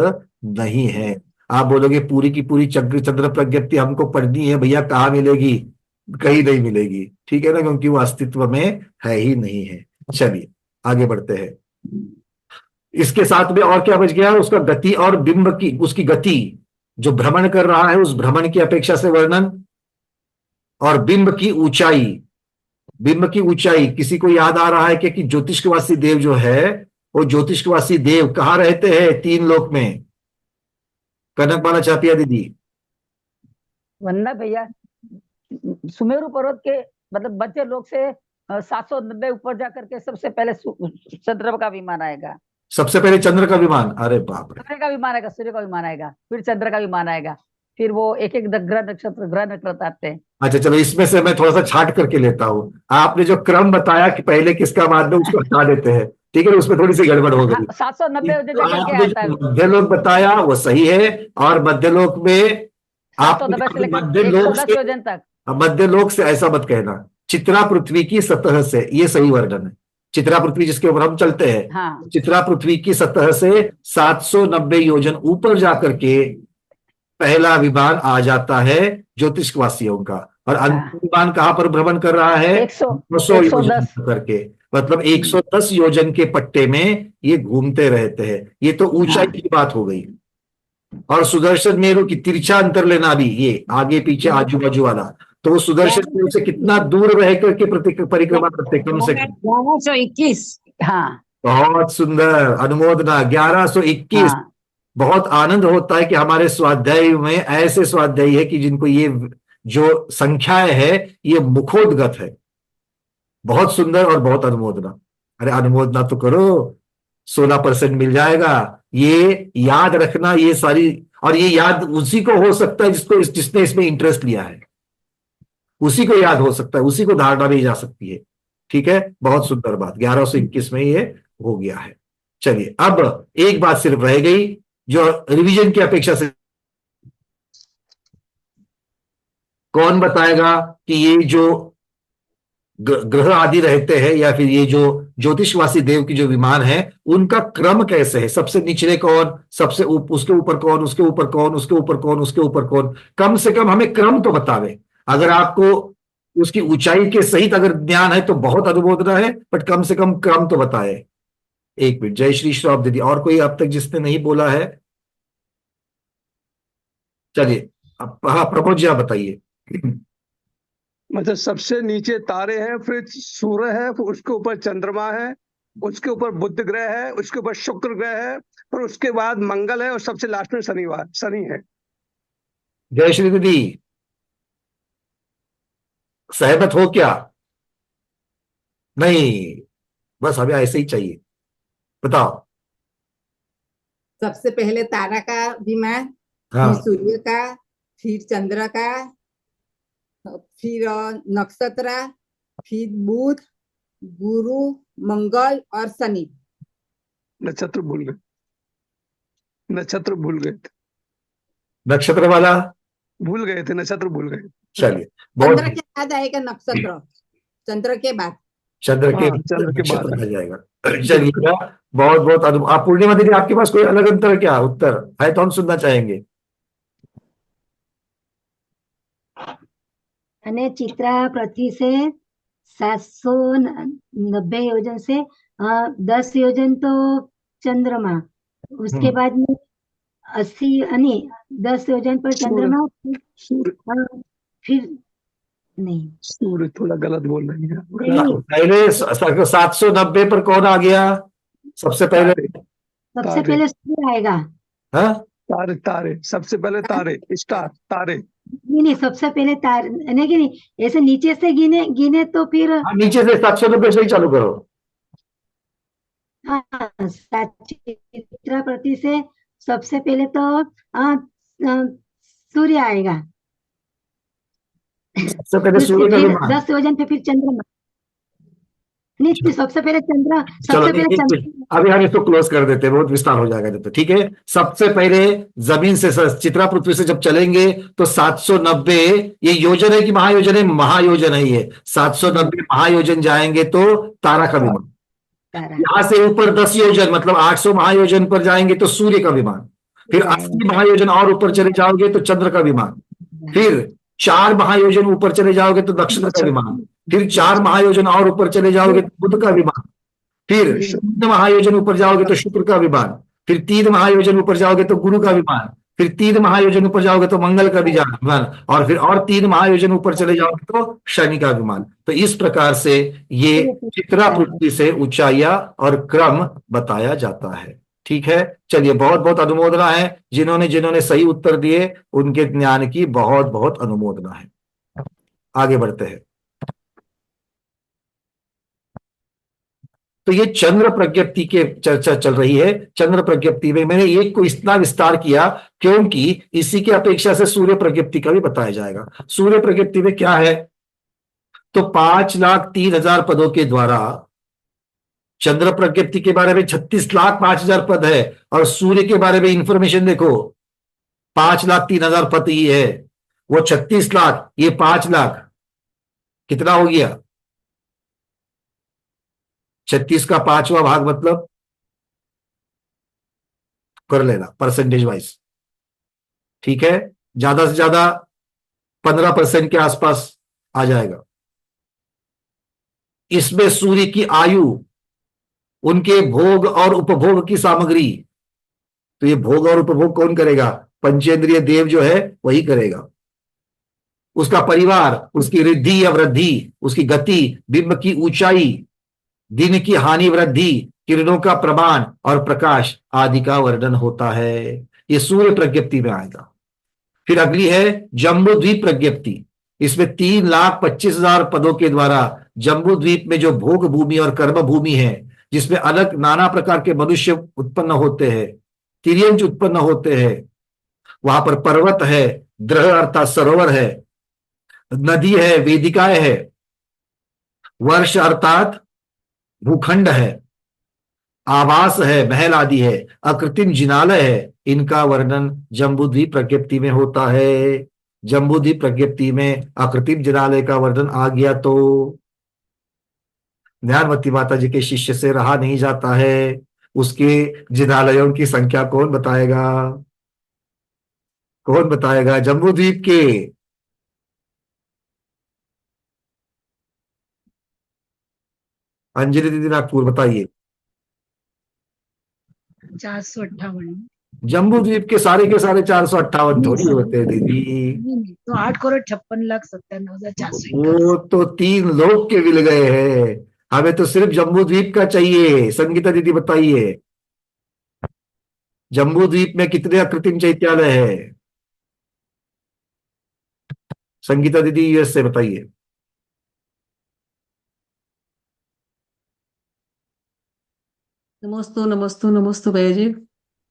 नहीं है। आप बोलोगे पूरी की पूरी चंद्र प्रज्ञप्ति हमको पढ़नी है भैया, कहाँ मिलेगी? कहीं नहीं मिलेगी, ठीक है ना, क्योंकि वो अस्तित्व में है ही नहीं है। चलिए आगे बढ़ते हैं। इसके साथ में और क्या बच गया? उसका गति और बिंब की, उसकी गति जो भ्रमण कर रहा है, उस भ्रमण की अपेक्षा से वर्णन, और बिंब की ऊंचाई। बिंब की ऊंचाई किसी को याद आ रहा है कि ज्योतिषवासी देव जो है, वो ज्योतिषवासी देव कहाँ रहते हैं? 3 लोक में। कनकबाला चापिया दीदी। वंदना भैया, सुमेरु पर्वत के मतलब मध्य लोक से 790 ऊपर जाकर के सबसे पहले चंद्र का विमान आएगा। सबसे पहले चंद्र का विमान? अरे बाप रे! सूर्य का विमान आएगा, सूर्य का विमान आएगा, फिर चंद्र का विमान आएगा, फिर वो एक एक ग्रह नक्षत्र आते हैं। अच्छा चलो, इसमें से मैं थोड़ा सा छाट करके लेता हूँ। आपने जो क्रम बताया कि पहले किसका बाद में, उसको हटा देते हैं, ठीक है, उसमें थोड़ी सी गड़बड़ हो गई। 790 तो आपने जो मध्यलोक बताया वो सही है, और मध्यलोक में आप 790 से लेकर मध्यलोक 110 योजन तक। मध्यलोक से ऐसा मत कहना, चित्रा पृथ्वी की सतह से, ये सही वर्णन है। चित्रा पृथ्वी जिसके ऊपर हम चलते हैं, हाँ। चित्रा पृथ्वी की सतह से 790 योजन ऊपर जाकर के पहला विमान आ जाता है ज्योतिषवासियों का, और अंतिम विमान कहां पर भ्रमण कर रहा है? 200 योजन करके, मतलब 110 योजन के पट्टे में ये घूमते रहते हैं। ये तो ऊंचाई की बात हो गई। और सुदर्शन मेरु की तिरछा अंतर लेना भी, ये आगे पीछे आजू बाजू वाला, तो वो सुदर्शन मेरु से कितना दूर रह करके परिक्रमा करते? कम से कम 1121। हाँ, बहुत सुंदर अनुमोदना, 1121। बहुत आनंद होता है कि हमारे स्वाध्याय में ऐसे स्वाध्यायी है कि जिनको ये जो संख्याएं है ये मुखोद्गत है। बहुत सुंदर और बहुत अनुमोदना। अरे अनुमोदना तो करो, 16% मिल जाएगा। ये याद रखना, ये सारी, और ये याद उसी को हो सकता है जिसने इसमें इंटरेस्ट लिया है, उसी को याद हो सकता है, उसी को धारणा भी जा सकती है। ठीक है, बहुत सुंदर बात। 1121 में ये हो गया है। चलिए, अब एक बात सिर्फ रह गई जो रिवीजन की अपेक्षा से, कौन बताएगा कि ये जो ग्रह आदि रहते हैं या फिर ये जो ज्योतिषवासी देव की जो विमान है उनका क्रम कैसे है? सबसे निचले कौन, सबसे उसके ऊपर कौन, उसके ऊपर कौन, उसके ऊपर कौन, उसके ऊपर कौन? कम से कम हमें क्रम तो बतावे। अगर आपको उसकी ऊंचाई के सहित अगर ज्ञान है तो बहुत अनुमोदना है, बट कम से कम क्रम तो बताए। एक मिनट, जय श्री श्रॉफ दीदी। और कोई अब तक जिसने नहीं बोला है? चलिए, अब हाँ प्रमोद जी आप बताइए। मतलब सबसे नीचे तारे हैं, फिर सूर्य है, फिर उसके ऊपर चंद्रमा है, उसके ऊपर बुध ग्रह है, उसके ऊपर शुक्र ग्रह है, फिर उसके बाद मंगल है, और सबसे लास्ट में शनि है। जय श्री दीदी, सहमत हो क्या? नहीं, बस हमें ऐसे ही चाहिए, बताओ। सबसे पहले तारा का विमान, हाँ, फिर सूर्य का, फिर चंद्र का, फिर नक्षत्र, फिर बुध, गुरु, मंगल और शनि। नक्षत्र भूल गए, नक्षत्र भूल गए थे, नक्षत्र वाला भूल गए थे, नक्षत्र भूल गए। चलिए, चंद्र के बाद आएगा नक्षत्र, चंद्र के बाद, चंद्र के बाद आ जाएगा। चलिए, बहुत बहुत आप पूर्णिमा दीदी, आपके पास कोई अलग अंतर क्या उत्तर है तो हम सुनना चाहेंगे। અને ચિત્રા પૃથ્વી से 790 योजन से 10 योजन तो चंद्रमा, उसके बाद में 80 यानी 10 योजन पर चंद्रमा, फिर नहीं सूर्य थोड़ा गलत बोल रही है, नहीं, पहले 790 पर कौन आ गया सबसे पहले? सबसे तारे। पहले सूर्य आएगा। हाँ, तारे तारे सबसे पहले, तारे स्टार तारे। नहीं नहीं, सबसे पहले तार नहीं कि नहीं, ऐसे नीचे से गिने गिने तो फिर नीचे से 790 से ही चालू करो। हाँ, चित्रा प्रति से सबसे पहले तो सूर्य आएगा। सबसे पहले फिर सूर्य का फिर विमान। 10 योजन पे फिर चंद्रमा। नहीं, सबसे पहले चंद्र, चलो सबसे पहले एक चंद्र। मिनट, अभी हम इसको क्लोज कर देते हैं, बहुत विस्तार हो जाएगा तो। ठीक है, सबसे पहले जमीन से चित्रा पृथ्वी से जब चलेंगे तो 790, ये योजन है कि महायोजन है? महायोजन है ये। 790 महायोजन जाएंगे तो तारा का विमान। तारा। यहां से ऊपर 10 योजन मतलब 800 महायोजन पर जाएंगे तो सूर्य का विमान। फिर 80 महायोजन और ऊपर चले जाओगे तो चंद्र का विमान। फिर 4 महायोजन ऊपर चले जाओगे तो नक्षत्र का विमान। फिर 4 महायोजन और ऊपर चले जाओगे तो बुध का विमान। फिर 3 महायोजन ऊपर जाओगे तो शुक्र का विमान। फिर 3 महायोजन ऊपर जाओगे तो गुरु का विमान। फिर 3 महायोजन ऊपर जाओगे तो मंगल का विमान। और फिर और 3 महायोजन ऊपर चले जाओगे तो शनि का विमान। तो इस प्रकार से ये चित्रा पृथ्वी से ऊंचाइयां और क्रम बताया जाता है। ठीक है, चलिए, बहुत बहुत अनुमोदना है जिन्होंने जिन्होंने सही उत्तर दिए, उनके ज्ञान की बहुत बहुत अनुमोदना है। आगे बढ़ते हैं। तो ये चंद्र प्रज्ञप्ति के चर्चा चल रही है। चंद्र प्रज्ञप्ति में मैंने एक को इतना विस्तार किया क्योंकि इसी की अपेक्षा से सूर्य प्रज्ञप्ति का भी बताया जाएगा। सूर्य प्रज्ञप्ति में क्या है? तो 5,03,000 पदों के द्वारा चंद्र प्रज्ञप्ति के बारे में 36,05,000 पद है, और सूर्य के बारे में इंफॉर्मेशन देखो 5,03,000 पद ही है। वो 36 लाख, ये 5 लाख, कितना हो गया? 36 का 5वां भाग मतलब कर लेना परसेंटेज वाइज। ठीक है, ज्यादा से ज्यादा 15% के आसपास आ जाएगा। इसमें सूर्य की आयु, उनके भोग और उपभोग की सामग्री, तो ये भोग और उपभोग कौन करेगा? पंचेंद्रिय देव जो है वही करेगा। उसका परिवार, उसकी रिद्धि या वृद्धि, उसकी गति, बिंब की ऊंचाई, दिन की हानि वृद्धि, किरणों का प्रमाण और प्रकाश आदि का वर्णन होता है। ये सूर्य प्रज्ञप्ति में आएगा। फिर अगली है जम्बू द्वीप प्रज्ञप्ति। इसमें 3,25,000 पदों के द्वारा जम्बू द्वीप में जो भोग भूमि और कर्म भूमि है, जिसमें अलग नाना प्रकार के मनुष्य उत्पन्न होते हैं, तिर्यंच उत्पन्न होते हैं, वहां पर पर्वत है, द्रह अर्थात सरोवर है, नदी है, वेदिकाएं है, वर्ष अर्थात भूखंड है, आवास है, महल आदि है, अकृत्रिम जिनालय है, इनका वर्णन जम्बूद्वीप प्रज्ञप्ति में होता है। जम्बूद्वीप प्रज्ञप्ति में अकृत्रिम जिनालय का वर्णन आ गया तो ज्ञानवती माता जी के शिष्य से रहा नहीं जाता है। उसके जिनालयों की संख्या कौन बताएगा? कौन बताएगा जम्बूद्वीप के? अंजलि दीदी नागपुर बताइए। 458। जम्बूद्वीप के सारे 458 थोड़ी होते हैं दीदी। तो 8,56,97,400। वो तो 3 लोग के मिल गए हैं, हमें तो सिर्फ जम्बूद्वीप का चाहिए। संगीता दीदी बताइए, जम्बूद्वीप में कितने अकृत्रिम चैत्यालय है? संगीता दीदी यूएस से बताइए। नमस्तु नमस्तु नमस्तु भैया जी।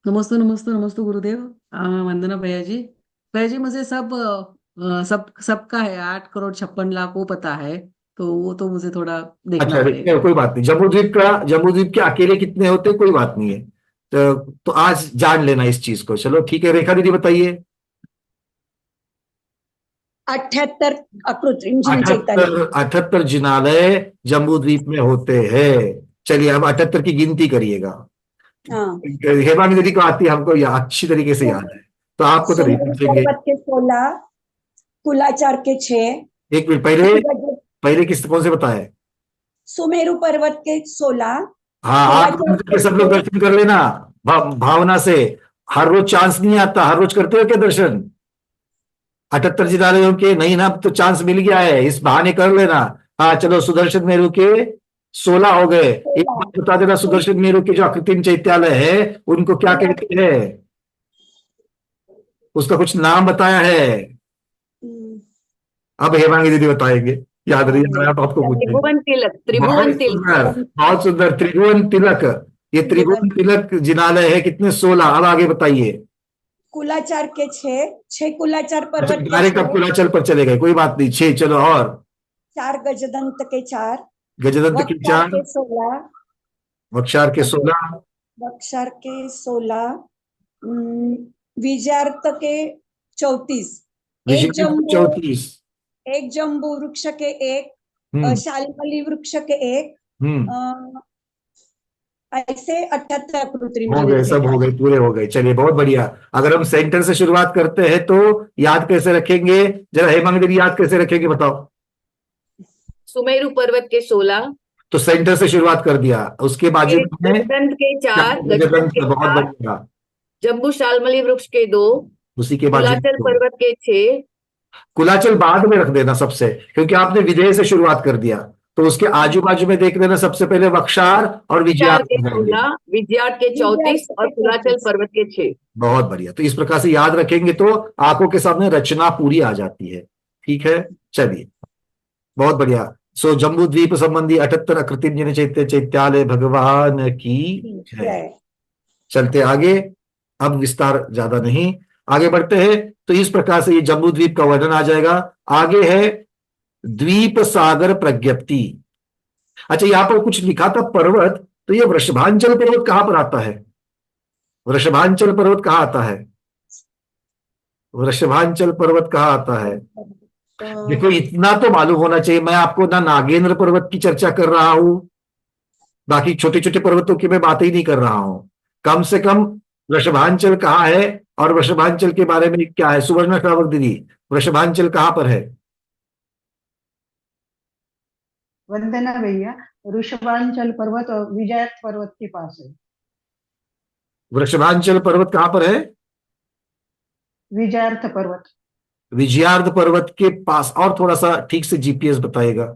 नमस्तु नमस्तु नमस्तु गुरुदेव। वंदना भैया जी। भैया जी मुझे सबका है 8,56,00,000 वो पता है, तो वो तो मुझे थोड़ा देखना अच्छा, पड़ेगा। कोई बात नहीं। जम्बूद्वीप के अकेले कितने होते कोई बात नहीं है, तो आज जान लेना इस चीज को। चलो ठीक है, रेखा दीदी बताइए। 78 अकृत्रिम चैतन्य। 78 जिनालय जम्बूद्वीप में होते हैं। चलिए अब 78 की गिनती करिएगा। हाँ। हेमांगी दीदी को आती है, हमको अच्छी तरीके से याद है, तो आपको तो नहीं पूछेंगे। पर्वत के 16, कुलाचार के 6। एक मिनट, पहले कौन से बताए? सुमेरु पर्वत के 16। हाँ, आप सब लोग दर्शन कर लेना भावना से। हर रोज चांस नहीं आता, हर रोज करते हो क्या दर्शन? 78 जिनालयों के नहीं ना, तो चांस मिल गया है, इस बहाने कर लेना। हाँ चलो, सुदर्शन मेरू के 16 हो गए। एक बात बता देना, सुदर्शन मेरू के जो अकृत्रिम चैत्यालय है उनको क्या कहते हैं? उसका कुछ नाम बताया है? अब हेमांगी दीदी बताएंगे, याद रही आप आपको पूछेंगे। त्रिभुवन तिलक, बहुत त्रिभुवन तिलक। सुंदर, बहुत सुंदर, त्रिभुवन तिलक। ये त्रिभुवन तिलक जिनालय है, कितने? 16। अब आगे बताइए। कुलाचार के 6 कुलाचार पर्वत के डायरेक्ट अब 6, कुलाचल पर चले गए, कोई बात नहीं। 6, चलो और। 4 गजदंत के 4, गजदंत के वक्षार 4, के 16, वक्षार के 16, वक्षार के 16, विजयार्थ के 34, एक जम्बू 34। एक जम्बू वृक्ष के 1, शालमली वृक्ष के 1, ऐसे 78 कृत्रिम हो गए, सब हो गए, पूरे हो गए। चलिए बहुत बढ़िया। अगर हम सेंटर से शुरुआत करते हैं तो याद कैसे रखेंगे? जरा हेमांगी दीदी याद कैसे रखेंगे बताओ। सुमेरु पर्वत के 16, तो सेंटर से शुरुआत कर दिया, उसके बाजू में गजदंत के 4, गजदंत के, बहुत बढ़िया। जम्बू शालमली वृक्ष के 2, उसी के बाजू कुलाचल पर्वत के 6, कुलाचल बाद में रख देना सबसे, क्योंकि आपने विदेह से शुरुआत कर दिया, तो उसके आजू बाजू में देख लेना सबसे पहले वक्षार और विजयार्थ के 16, विजयार्थ के 34 और कुलाचल पर्वत के 6। बहुत बढ़िया। तो इस प्रकार से याद रखेंगे तो आंखों के सामने रचना पूरी आ जाती है। ठीक है, चलिए बहुत बढ़िया। सो जम्बू द्वीप संबंधी 78 अकृत्रिम जिन चैत्यालय भगवान की है। चलते आगे, अब विस्तार ज्यादा नहीं, आगे बढ़ते हैं। तो इस प्रकार से ये जम्बू द्वीप का वर्णन आ जाएगा। आगे है द्वीप सागर प्रज्ञप्ति। अच्छा, यहां पर कुछ लिखा था पर्वत, तो ये वृषभांचल पर्वत कहां पर आता है? वृषभांचल पर्वत कहां आता है? वृषभांचल पर्वत कहां आता है? देखो इतना तो मालूम होना चाहिए, मैं आपको ना नागेंद्र पर्वत की चर्चा कर रहा हूं, बाकी छोटे छोटे पर्वतों की मैं बात ही नहीं कर रहा हूं। कम से कम वृषभांचल कहाँ है और वृषभांचल के बारे में क्या है? सुवर्णा श्रावक दीदी, वृषभांचल कहाँ पर है? वंदना भैया, वृषभांचल पर्वत और विजयार्थ पर्वत के पास है। वृषभांचल पर्वत कहाँ पर है? विजयार्थ पर्वत। विजयार्थ पर्वत के पास। और थोड़ा सा ठीक से जीपीएस बताइएगा,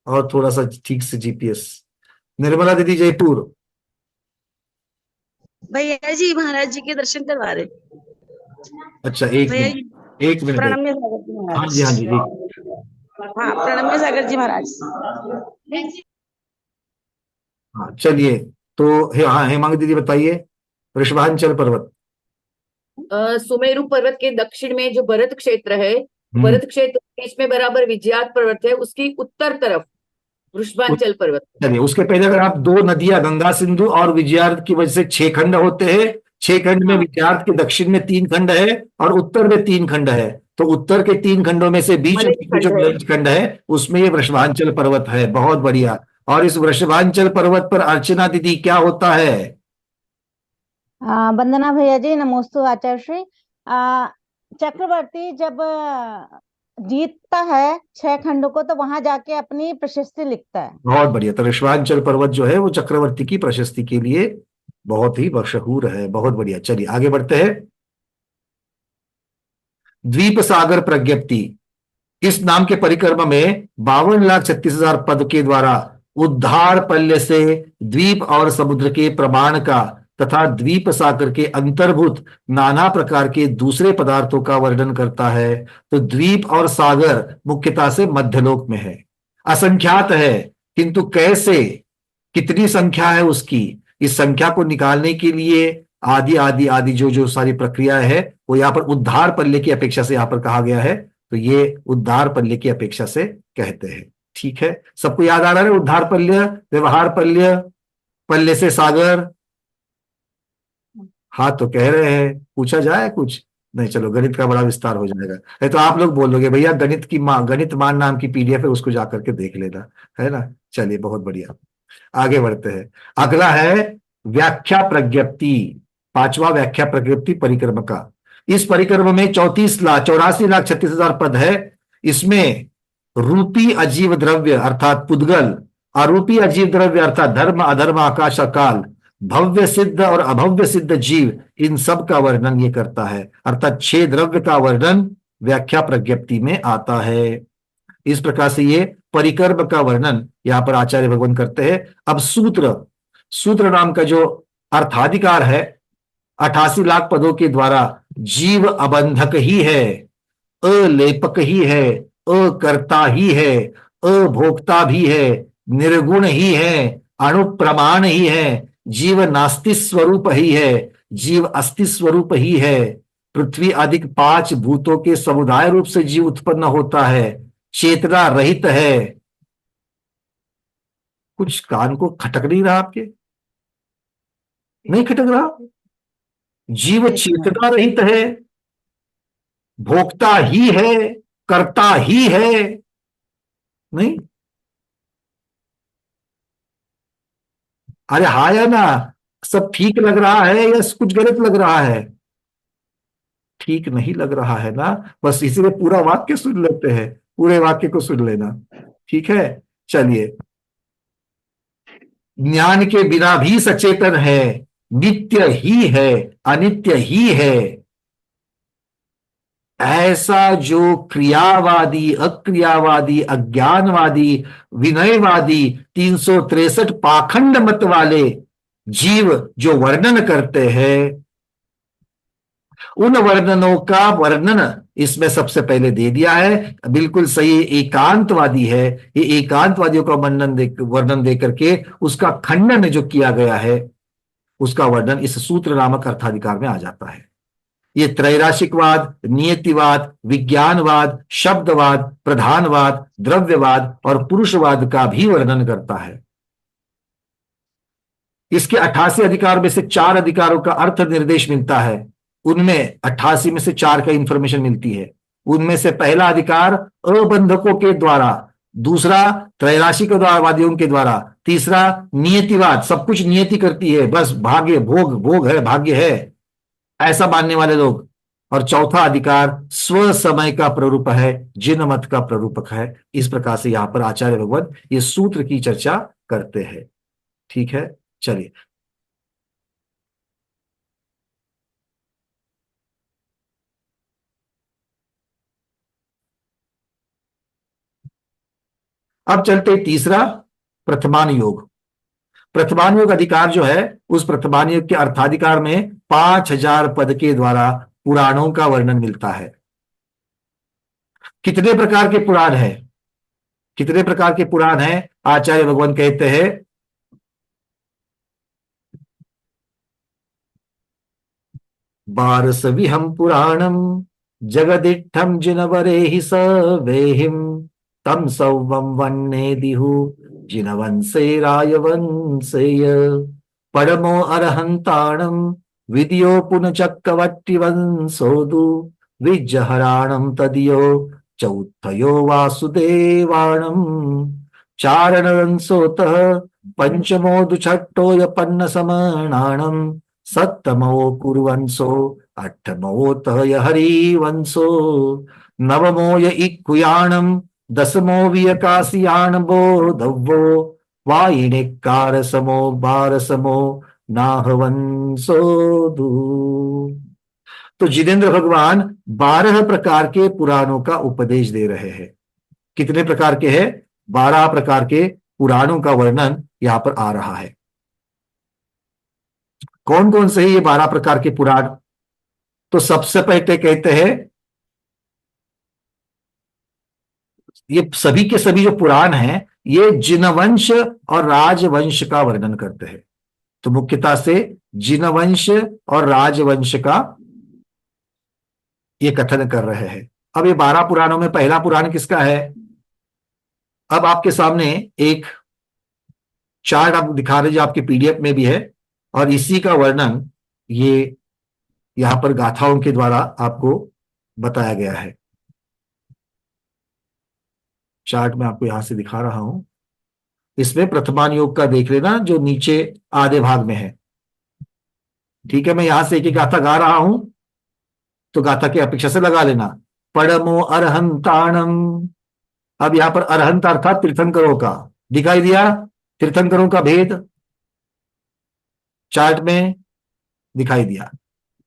और थोड़ा सा ठीक से जीपीएस। निर्मला दीदी जयपुर। भैया जी महाराज जी के दर्शन करवा रहे। अच्छा, एक मिनट। प्रणम्य सागर जी महाराज। हाँ जी, हाँ जी, हाँ, प्रणम्य सागर जी महाराज। हाँ चलिए, तो हाँ हेमांगी दीदी बताइए वृषभांचल पर्वत। सुमेरु पर्वत के दक्षिण में जो भरत क्षेत्र है, भरत क्षेत्र के बीच में बराबर विजयार्थ पर्वत है, उसकी उत्तर तरफ वृषभांचल पर्वत। चलिए, उसके पहले अगर आप 2 नदियां गंगा सिंधु और विजयार्थ की वजह से 6 खंड होते हैं। 6 खंड में विजयार्थ के दक्षिण में 3 खंड है और उत्तर में 3 खंड है। तो उत्तर के 3 खंडों में से बीच में जो मलय खंड है उसमें ये वृषभांचल पर्वत है। बहुत बढ़िया। और इस वृषभांचल पर्वत पर अर्चना दीदी क्या होता है? वंदना भैया जी, नमोस्तु आचार्य श्री। चक्रवर्ती जब जीतता है 6 खंडों को, तो वहां जाके अपनी प्रशस्ति लिखता है। बहुत बढ़िया। तो वृषभांचल पर्वत जो है वो चक्रवर्ती की प्रशस्ति के लिए बहुत ही मशहूर है। बहुत बढ़िया। चलिए आगे बढ़ते हैं। द्वीप सागर प्रज्ञप्ति, इस नाम के परिक्रमा में 52,36,000 पद के द्वारा उद्धार पल्य से द्वीप और समुद्र के प्रमाण का तथा द्वीप सागर के अंतर्भूत नाना प्रकार के दूसरे पदार्थों का वर्णन करता है। तो द्वीप और सागर मुख्यतः से मध्यलोक में है, असंख्यात है, किंतु कैसे, कितनी संख्या है उसकी, इस संख्या को निकालने के लिए आदि आदि आदि जो सारी प्रक्रिया है वो यहाँ पर उद्धार पल्य की अपेक्षा से यहाँ पर कहा गया है। तो ये उद्धार पल्य की अपेक्षा से कहते हैं। ठीक है, सबको याद आ रहा है? उद्धार पल्य, व्यवहार पल्य, पल्य से सागर। हाँ तो कह रहे हैं, पूछा जाए कुछ नहीं? चलो, गणित का बड़ा विस्तार हो जाएगा। है तो आप लोग बोलोगे भैया गणित मान नाम की पीडीएफ है, उसको जाकर के देख लेना, है ना। चलिए बहुत बढ़िया, आगे बढ़ते हैं। अगला है व्याख्या प्रज्ञप्ति, 5वां व्याख्या प्रज्ञप्ति परिक्रम का। इस परिक्रम में 84,36,000 पद है। इसमें रूपी अजीव द्रव्य अर्थात पुद्गल, अरूपी अजीव द्रव्य अर्थात धर्म अधर्म आकाश काल, भव्य सिद्ध और अभव्य सिद्ध जीव, इन सब का वर्णन ये करता है। अर्थात 6 द्रव्य का वर्णन व्याख्या प्रज्ञप्ति में आता है। इस प्रकार से ये परिकर्म का वर्णन यहाँ पर आचार्य भगवान करते हैं। अब सूत्र, सूत्र नाम का जो अर्थाधिकार है 88 लाख पदों के द्वारा जीव अबंधक ही है, अलेपक ही है, अकर्ता ही है, अभोक्ता भी है, निर्गुण ही है, अणुप्रमाण ही है, जीव नास्ति स्वरूप ही है, जीव अस्ति स्वरूप ही है। पृथ्वी आदि 5 भूतों के समुदाय रूप से जीव उत्पन्न होता है, चेतना रहित है। कुछ कान को खटक नहीं रहा आपके? नहीं खटक रहा? जीव चेतना रहित है, भोक्ता ही है, कर्ता ही है। नहीं? अरे हाँ या ना? सब ठीक लग रहा है या कुछ गलत लग रहा है? ठीक नहीं लग रहा है ना? बस इसीलिए पूरा वाक्य सुन लेते हैं, पूरे वाक्य को सुन लेना। ठीक है, चलिए। ज्ञान के बिना भी सचेतन है, नित्य ही है, अनित्य ही है। ऐसा जो क्रियावादी, अक्रियावादी, अज्ञानवादी, विनयवादी 363 पाखंड मत वाले जीव जो वर्णन करते हैं, उन वर्णनों का वर्णन इसमें सबसे पहले दे दिया है। बिल्कुल सही एकांतवादी है। ये एकांतवादियों का वर्णन दे करके उसका खंडन जो किया गया है, उसका वर्णन इस सूत्र नामक अर्थाधिकार में आ जाता है। ये त्रैराशिकवाद, नियतिवाद, विज्ञानवाद, शब्दवाद, प्रधानवाद, द्रव्यवाद और पुरुषवाद का भी वर्णन करता है। इसके 88 अधिकार में से 4 अधिकारों का अर्थ निर्देश मिलता है। उनमें 88 में से 4 का इंफॉर्मेशन मिलती है। उनमें से पहला अधिकार अबंधकों के द्वारा, दूसरा त्रैराशिकवादियों के द्वारा, तीसरा नियतिवाद, सब कुछ नियति करती है, बस भाग्य, भोग है, भाग्य है, ऐसा मानने वाले लोग, और चौथा अधिकार स्व समय का प्ररूप है, जिन मत का प्ररूपक है। इस प्रकार से यहां पर आचार्य भगवान ये सूत्र की चर्चा करते हैं। ठीक है, चलिए। अब चलते तीसरा, प्रथमान योग। प्रथमान योग अधिकार जो है, उस प्रथमान योग के अर्थाधिकार में 5000 पद के द्वारा पुराणों का वर्णन मिलता है। कितने प्रकार के पुराण है? कितने प्रकार के पुराण है? आचार्य भगवान कहते हैं 12 पुराणम जगदिठम जिनवरेहि सवेहिम तम सौवम वन्ने दिहु जिनवंशे रायवंशेय परमो अरहंताणम विद्यो पुनचक्रवर्तिवंशोदु विजहराणम तदियो चौथयो वासुदेवाणम चारणवंशोतः पंचमो दुछट्टोय पन्न समणाणम सप्तमो कुरुवंशो अष्टमोतः हरिवंशो नवमो य इक्कुयाणम दसमो वियकासियाण बोधव्यो वायिणिकार समो बारसमो नाहवंशोदु। तो जिनेन्द्र भगवान 12 प्रकार के पुराणों का उपदेश दे रहे हैं। कितने प्रकार के हैं? 12 प्रकार के पुराणों का वर्णन यहां पर आ रहा है। कौन कौन से ये 12 प्रकार के पुराण? तो सबसे पहले कहते हैं, ये सभी के सभी जो पुराण हैं, ये जिनवंश और राजवंश का वर्णन करते हैं। तो मुख्यतः से जिनवंश और राजवंश का ये कथन कर रहे हैं। अब ये 12 पुराणों में पहला पुराण किसका है? अब आपके सामने एक चार्ट आप दिखा रहे, जो आपके पीडीएफ में भी है, और इसी का वर्णन ये यहां पर गाथाओं के द्वारा आपको बताया गया है। चार्ट में आपको यहां से दिखा रहा हूं। इसमें प्रथमान योग का देख लेना, जो नीचे आधे भाग में है। ठीक है, मैं यहां से एक एक गाथा गा रहा हूं, तो गाथा की अपेक्षा से लगा लेना। परमो अरहंताणम। अब यहां पर अरहंत अर्थात तीर्थंकरों का दिखाई दिया। तीर्थंकरों का भेद चार्ट में दिखाई दिया।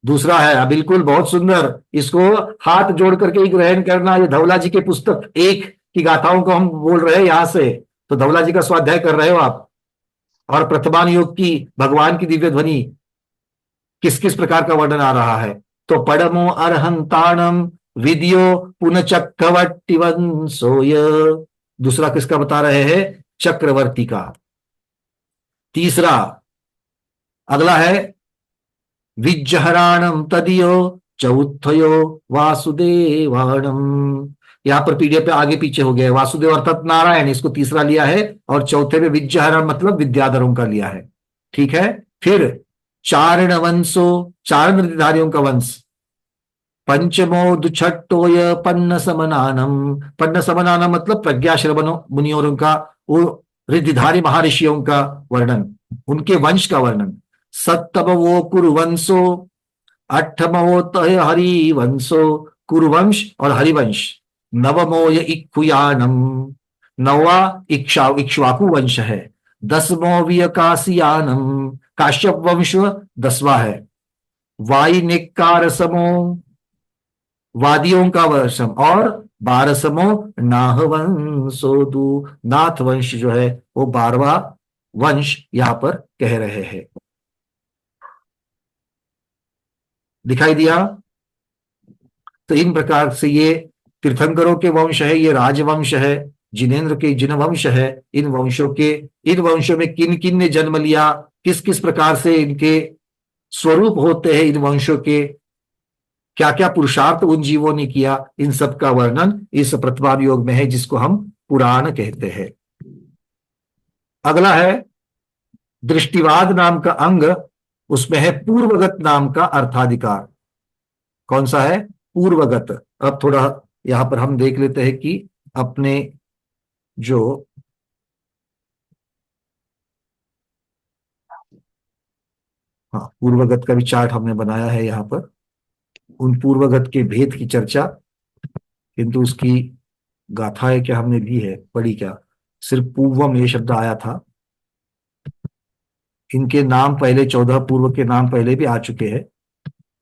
दूसरा है, बिल्कुल, बहुत सुंदर। इसको हाथ जोड़ करके ही ग्रहण करना। ये धवला जी के पुस्तक 1 की गाथाओं को हम बोल रहे हैं यहां से, तो धवला जी का स्वाध्याय कर रहे हो आप। और प्रथमान योग की भगवान की दिव्य ध्वनि किस किस प्रकार का वर्णन आ रहा है। तो पड़मो अरहंताणम विद्यो पुनचक्रवर्ती वंशोय, दूसरा किसका बता रहे हैं, चक्रवर्ती का। तीसरा अगला है विज्जहराणम तदियो चौथयो वासुदेवाणम। यहां पर पीडीएफ पे आगे पीछे हो गया है, वासुदेव अर्थात नारायण, इसको तीसरा लिया है, और चौथे में विज्जहरण मतलब विद्याधरों का लिया है। ठीक है। फिर चारण वंशो, चारण नृत्यधारियों का वंश। पंचमो दुछट्टोय पन्न समनानम, पन्न समनानम मतलब प्रज्ञाश्रवण मुनियों का, वो रिद्धिधारी महर्षियों का वर्णन, उनके वंश का वर्णन। सप्तमो कुरुवंशो, अष्टमो तय हरिवंशो, कुरुवंश और हरिवंश। नवमो य इक्खुयानम, नौवा इक्ष्वाकु वंश है। 10वां वियकासियानम, काश्यप वंश 10वां है। वायिनिकार समो, वादियों का वर्षम, और 12वां नाह वंशोदु, नाथ वंश जो है वो 12वां वंश यहां पर कह रहे हैं। दिखाई दिया। तो इन प्रकार से ये तीर्थंकरों के वंश है, ये राजवंश है, जिनेन्द्र के जिन वंश है। इन वंशों में किन किन ने जन्म लिया, किस किस प्रकार से इनके स्वरूप होते हैं, इन वंशों के क्या क्या पुरुषार्थ उन जीवों ने किया, इन सब का वर्णन इस प्रथमान योग में है, जिसको हम पुराण कहते हैं। अगला है दृष्टिवाद नाम का अंग, उसमें है पूर्वगत नाम का अर्थाधिकार। कौन सा है, पूर्वगत। अब थोड़ा यहां पर हम देख लेते हैं कि अपने जो पूर्वगत का भी चार्ट हमने बनाया है यहां पर, उन पूर्वगत के भेद की चर्चा, किंतु उसकी गाथाएं क्या हमने दी है, पढ़ी क्या, सिर्फ पूर्वम ये शब्द आया था। इनके नाम पहले 14 पूर्व के नाम पहले भी आ चुके हैं।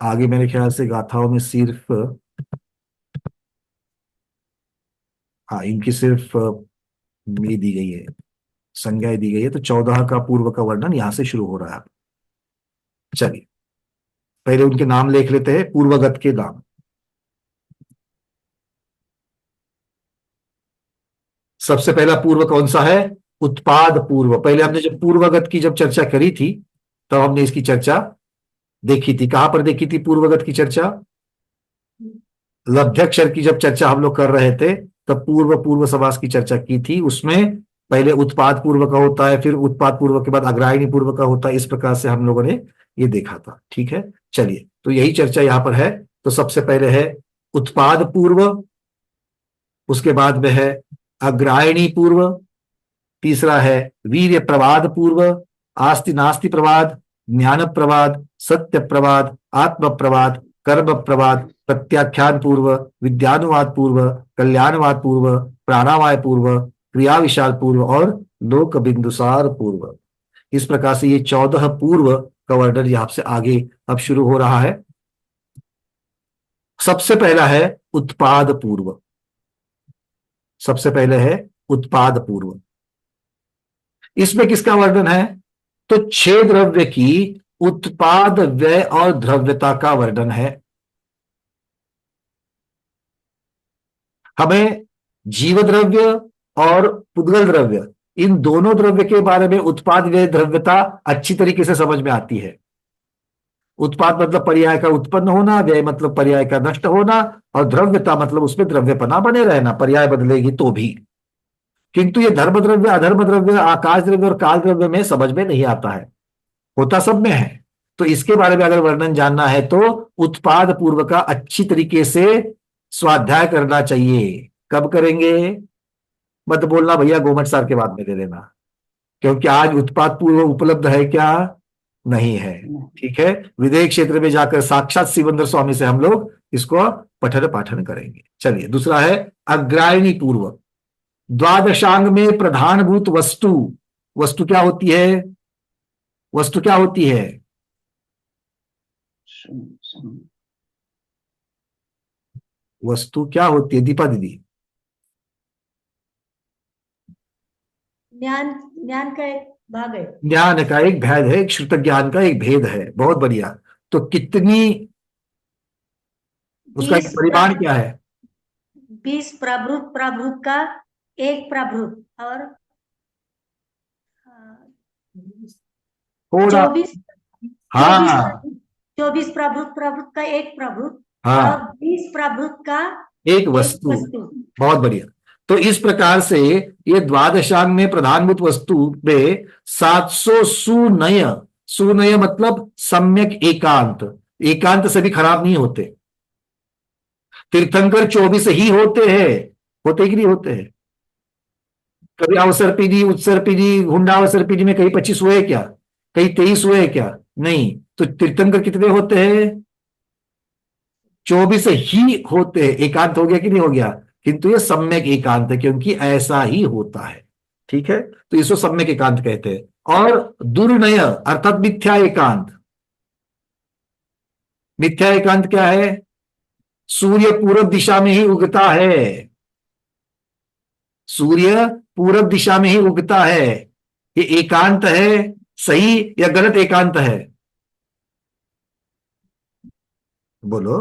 आगे मेरे ख्याल से गाथाओं में सिर्फ इनकी सिर्फ ये दी गई है, संज्ञाएं दी गई है। तो 14 का पूर्व का वर्णन यहां से शुरू हो रहा है। चलिए पहले उनके नाम लिख लेते हैं, पूर्वगत के नाम। सबसे पहला पूर्व कौन सा है, उत्पाद पूर्व। पहले हमने जब पूर्वगत की जब चर्चा करी थी तब हमने इसकी चर्चा देखी थी। कहां पर देखी थी पूर्वगत की चर्चा, लब्ध्यक्षर की जब चर्चा हम लोग कर रहे थे तब पूर्व समास की चर्चा की थी। उसमें पहले उत्पाद पूर्व का होता है, फिर उत्पाद पूर्व के बाद अग्रायणी पूर्व का होता है। इस प्रकार से हम लोगों ने ये देखा था। ठीक है, चलिए तो यही चर्चा यहां पर है। तो सबसे पहले है उत्पाद पूर्व, उसके बाद में है अग्रायणी पूर्व, तीसरा है वीर्य प्रवाद पूर्व, आस्ति नास्ति प्रवाद, ज्ञान प्रवाद, सत्य प्रवाद, आत्म प्रवाद, कर्म प्रवाद, प्रत्याख्यान पूर्व, विद्यानुवाद पूर्व, कल्याणवाद पूर्व, प्राणावाय पूर्व, क्रिया विशाल पूर्व और लोक बिंदुसार पूर्व। इस प्रकार से ये 14 पूर्व का वर्णन यहां से आगे अब शुरू हो रहा है। सबसे पहला है उत्पाद पूर्व। सबसे पहले है उत्पाद पूर्व। इसमें किसका वर्णन है, तो 6 द्रव्य की उत्पाद व्यय और द्रव्यता का वर्णन है। हमें जीव द्रव्य और पुद्गल द्रव्य, इन दोनों द्रव्य के बारे में उत्पाद व्यय द्रव्यता अच्छी तरीके से समझ में आती है। उत्पाद मतलब पर्याय का उत्पन्न होना, व्यय मतलब पर्याय का नष्ट होना, और द्रव्यता मतलब उसमें द्रव्यपना बने रहना, पर्याय बदलेगी तो भी। किंतु ये धर्म द्रव्य, अधर्म द्रव्य, आकाश द्रव्य और काल द्रव्य में समझ में नहीं आता है, होता सब में है। तो इसके बारे में अगर वर्णन जानना है तो उत्पाद पूर्व का अच्छी तरीके से स्वाध्याय करना चाहिए। कब करेंगे, मत बोलना भैया गोमट सार के बाद में दे देना, क्योंकि आज उत्पाद पूर्व उपलब्ध है क्या, नहीं है। ठीक है, विदेश क्षेत्र में जाकर साक्षात शिवेंद्र स्वामी से हम लोग इसको पठन पाठन करेंगे। चलिए दूसरा है अग्रायणी पूर्व। द्वादशांग में प्रधानभूत वस्तु, वस्तु क्या होती है, वस्तु क्या होती है, वस्तु क्या होती है दीपा दीदी? ज्ञान ज्ञान का एक भाग है। ज्ञान का एक भेद है, एक श्रुत ज्ञान का एक भेद है। बहुत बढ़िया। तो कितनी, उसका एक परिमाण क्या है? 20 प्राभृत, प्राभृत का एक प्राभृत, और थोड़ा 24 हाँ 24 प्राभृत, प्राभृत का एक प्राभृत, हाँ और 20 प्राभृत का एक वस्तु। बहुत बढ़िया। तो इस प्रकार से ये द्वादशांग में प्रधानभूत वस्तु में 700 सुनय, सुनय मतलब सम्यक एकांत, एकांत से भी खराब नहीं होते। तीर्थंकर 24 ही होते हैं, होते कि नहीं होते हैं? कभी अवसर पीढ़ी, उत्सर पीढ़ी, हुंडा अवसर पीढ़ी में कहीं 25 हुए क्या? कहीं 23 हुए क्या? नहीं। तो तीर्थंकर कितने होते हैं? 24 ही होते हैं। एकांत हो गया कि नहीं हो गया? किंतु ये सम्यक एकांत है, क्योंकि ऐसा ही होता है। ठीक है, तो इसको सम्यक एकांत कहते हैं। और दुर्नय अर्थात मिथ्या एकांत। मिथ्या एकांत क्या है? सूर्य पूरब दिशा में ही उगता है, सूर्य पूरब दिशा में ही उगता है। ये एकांत है, सही या गलत एकांत है? बोलो।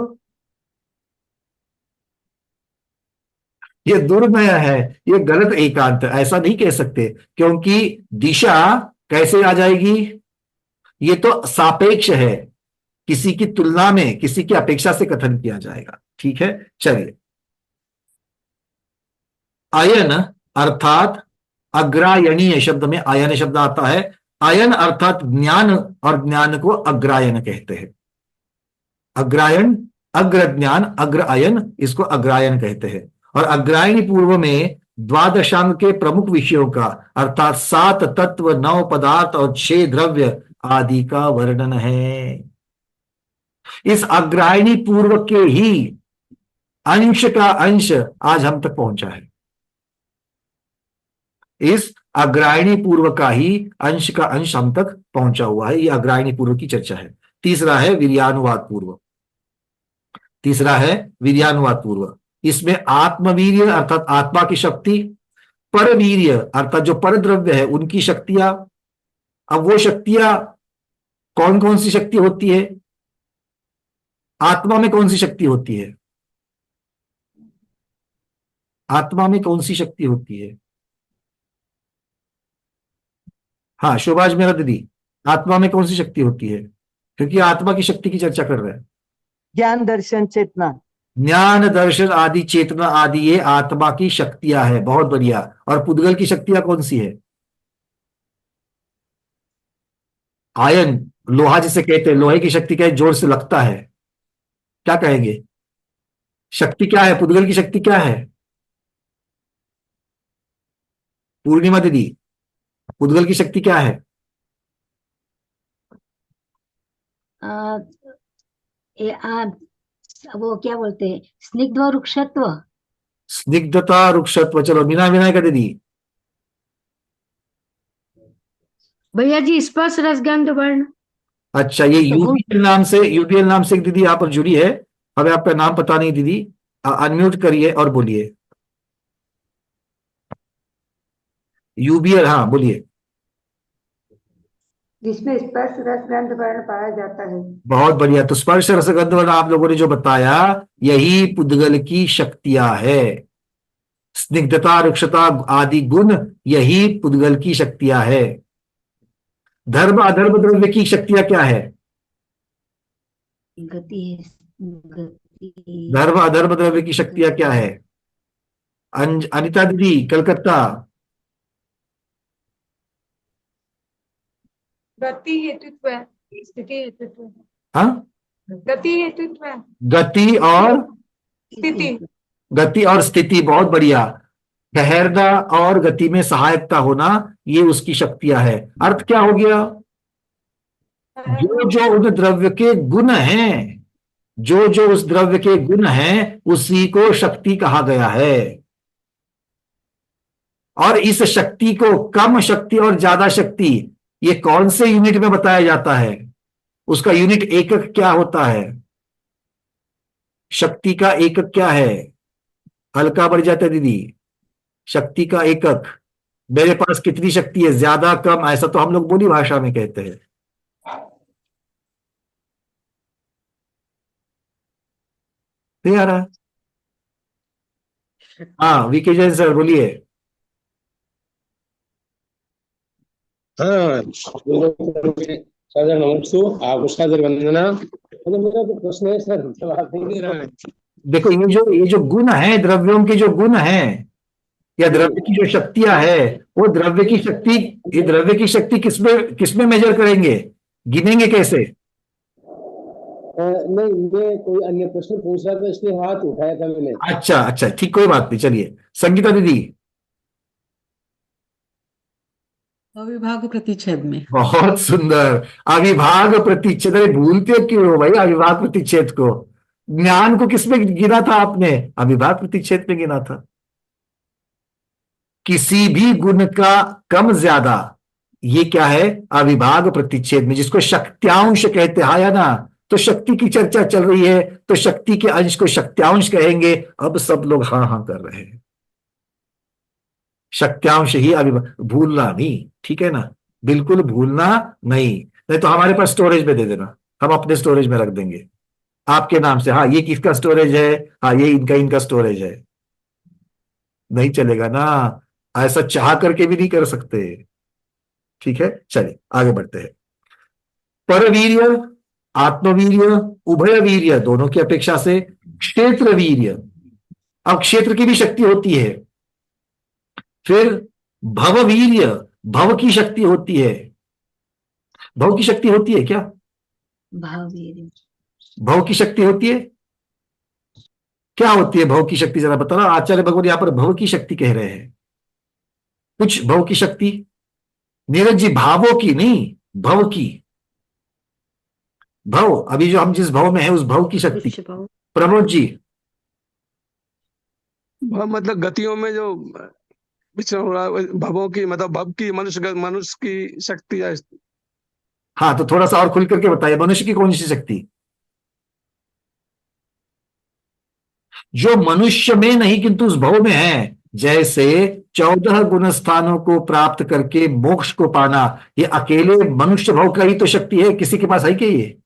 ये दुर्नय है, ये गलत एकांत, ऐसा नहीं कह सकते, क्योंकि दिशा कैसे आ जाएगी? ये तो सापेक्ष है, किसी की तुलना में, किसी की अपेक्षा से कथन किया जाएगा। ठीक है, चलिए। अयन अर्थात अग्रायणीय शब्द में अयन शब्द आता है। अयन अर्थात ज्ञान, और ज्ञान को अग्रायन कहते हैं। अग्रायन, अग्र ज्ञान, अग्र अयन, इसको अग्रायन कहते हैं। और अग्रायणी पूर्व में द्वादशांग के प्रमुख विषयों का अर्थात 7 तत्व, 9 पदार्थ और 6 द्रव्य आदि का वर्णन है। इस अग्रायणी पूर्व के ही अंश का अंश आज हम तक पहुंचा है। इस अग्रायणी पूर्व का ही अंश का अंश हम तक पहुंचा हुआ है। यह अग्रायणी पूर्व की चर्चा है। तीसरा है वीर्यानुवाद पूर्व। तीसरा है वीर्यानुवाद पूर्व। इसमें आत्मवीर्य अर्थात आत्मा की शक्ति, परवीर्य अर्थात जो पर द्रव्य है उनकी शक्तियां। अब वो शक्तियां कौन कौन सी शक्ति होती है? आत्मा में कौन सी शक्ति होती है? आत्मा में कौन सी शक्ति होती है? हाँ शोभाज मेरा दीदी, आत्मा में कौन सी शक्ति होती है? क्योंकि आत्मा की शक्ति की चर्चा कर रहे हैं। ज्ञान, दर्शन, चेतना। ज्ञान, दर्शन आदि, चेतना आदि, ये आत्मा की शक्तियां है। बहुत बढ़िया। और पुद्गल की शक्तियां कौन सी है? आयन, लोहा जिसे कहते हैं, लोहे की शक्ति क्या है? जोर से लगता है। क्या कहेंगे? शक्ति क्या है? पुद्गल की शक्ति क्या है? पूर्णिमा दीदी, पुद्गल की शक्ति क्या है? वो क्या बोलते हैं, स्निग्ध व रुक्षत्व। स्निग्धता, रुक्षत्व। चलो मीना, विनायका दीदी। भैया जी स्पर्श रस गंध वर्ण। अच्छा, ये यूबीएल नाम से, यूबीएल नाम से एक दीदी यहाँ पर जुड़ी है। हमें आपका नाम पता नहीं दीदी, अनम्यूट करिए और बोलिए। यूबीएल, हाँ बोलिए। जिसमें स्पर्श रस गंध वर्ण पाया जाता है। बहुत बढ़िया। तो स्पर्श रस गंध वर्ण आप लोगों ने जो बताया, यही पुद्गल की शक्तियां है। स्निग्धता, रुक्षता आदि गुण, यही पुद्गल की शक्तियां है। धर्म अधर्म द्रव्य की शक्तियां क्या है? गति धर्म अधर्म द्रव्य की शक्तियां क्या है? अनिता दीदी, कलकत्ता। गति हेतुत्व, स्थिति हेतुत्व। हाँ, गति हेतुत्व, गति और स्थिति। गति और स्थिति। बहुत बढ़िया। ठहरना और गति में सहायकता होना, ये उसकी शक्तियां है। अर्थ क्या हो गया? जो जो उन द्रव्य के गुण हैं, जो जो उस द्रव्य के गुण हैं, उसी को शक्ति कहा गया है। और इस शक्ति को कम शक्ति और ज्यादा शक्ति, ये कौन से यूनिट में बताया जाता है? उसका यूनिट एकक क्या होता है? शक्ति का एकक क्या है? हल्का बढ़ जाता है दीदी। शक्ति का एकक, मेरे पास कितनी शक्ति है, ज्यादा कम, ऐसा तो हम लोग बोली भाषा में कहते हैं। नहीं आ रहा? हाँ वीके जैन सर बोलिए। हाँ सर नमस्ते, आपको सादर वंदना। मेरा तो प्रश्न है सर, जवाब नहीं दे रहा है। देखो ये जो गुण है, द्रव्यों के जो गुण है या द्रव्य की जो शक्तियां है, वो द्रव्य की शक्ति, ये द्रव्य की शक्ति किसमें किसमें मेजर करेंगे, गिनेंगे कैसे? नहीं, मैं कोई अन्य प्रश्न पूछ रहा था इसलिए हाथ उठाया था मैंने। अच्छा अच्छा ठीक, कोई बात नहीं। चलिए संगीता दीदी। अविभाग प्रतिच्छेद में। बहुत सुंदर, अविभाग प्रतिच्छेद। अरे भूलते क्यों हो भाई अविभाग प्रतिच्छेद को? ज्ञान को किसमें गिना था आपने? अविभाग प्रतिच्छेद में गिना था। किसी भी गुण का कम ज्यादा, ये क्या है? अविभाग प्रतिच्छेद में, जिसको शक्त्यांश कहते हैं। या ना, तो शक्ति की चर्चा चल रही है तो शक्ति के अंश को शक्त्यांश कहेंगे। अब सब लोग हाँ हाँ कर रहे हैं। शक्त्यांश ही अविभाग, भूलना नहीं, ठीक है ना? बिल्कुल भूलना नहीं, नहीं तो हमारे पास स्टोरेज में दे देना, हम अपने स्टोरेज में रख देंगे आपके नाम से। हाँ ये किसका स्टोरेज है, हाँ ये इनका स्टोरेज है। नहीं चलेगा ना, ऐसा चाह करके भी नहीं कर सकते। ठीक है, चलिए आगे बढ़ते हैं। परवीर्य, आत्मवीर्य, उभय वीर्य, दोनों की अपेक्षा से क्षेत्र वीर्य। अब क्षेत्र की भी शक्ति होती है। फिर भववीर्य, भव की शक्ति होती है। भव की शक्ति होती है क्या? भावीर भव की शक्ति होती है, क्या होती है भव की शक्ति, जरा बताना। आचार्य भगवान यहां पर भव की शक्ति कह रहे हैं। कुछ भव की शक्ति, नीरज जी भावों की नहीं, भव की। भव, अभी जो हम जिस भव में है उस भव की शक्ति। प्रमोद जी। मतलब गतियों में जो विचरण हो रहा है, भवों की, मतलब भव की, मनुष्य की शक्ति है। हाँ तो थोड़ा सा और खुल करके बताइए, मनुष्य की कौन सी शक्ति? जो मनुष्य में नहीं किंतु उस भव में है। जैसे 14 गुण स्थानों को प्राप्त करके मोक्ष को पाना, ये अकेले मनुष्य भव का ही तो शक्ति है, किसी के पास है क्या ये?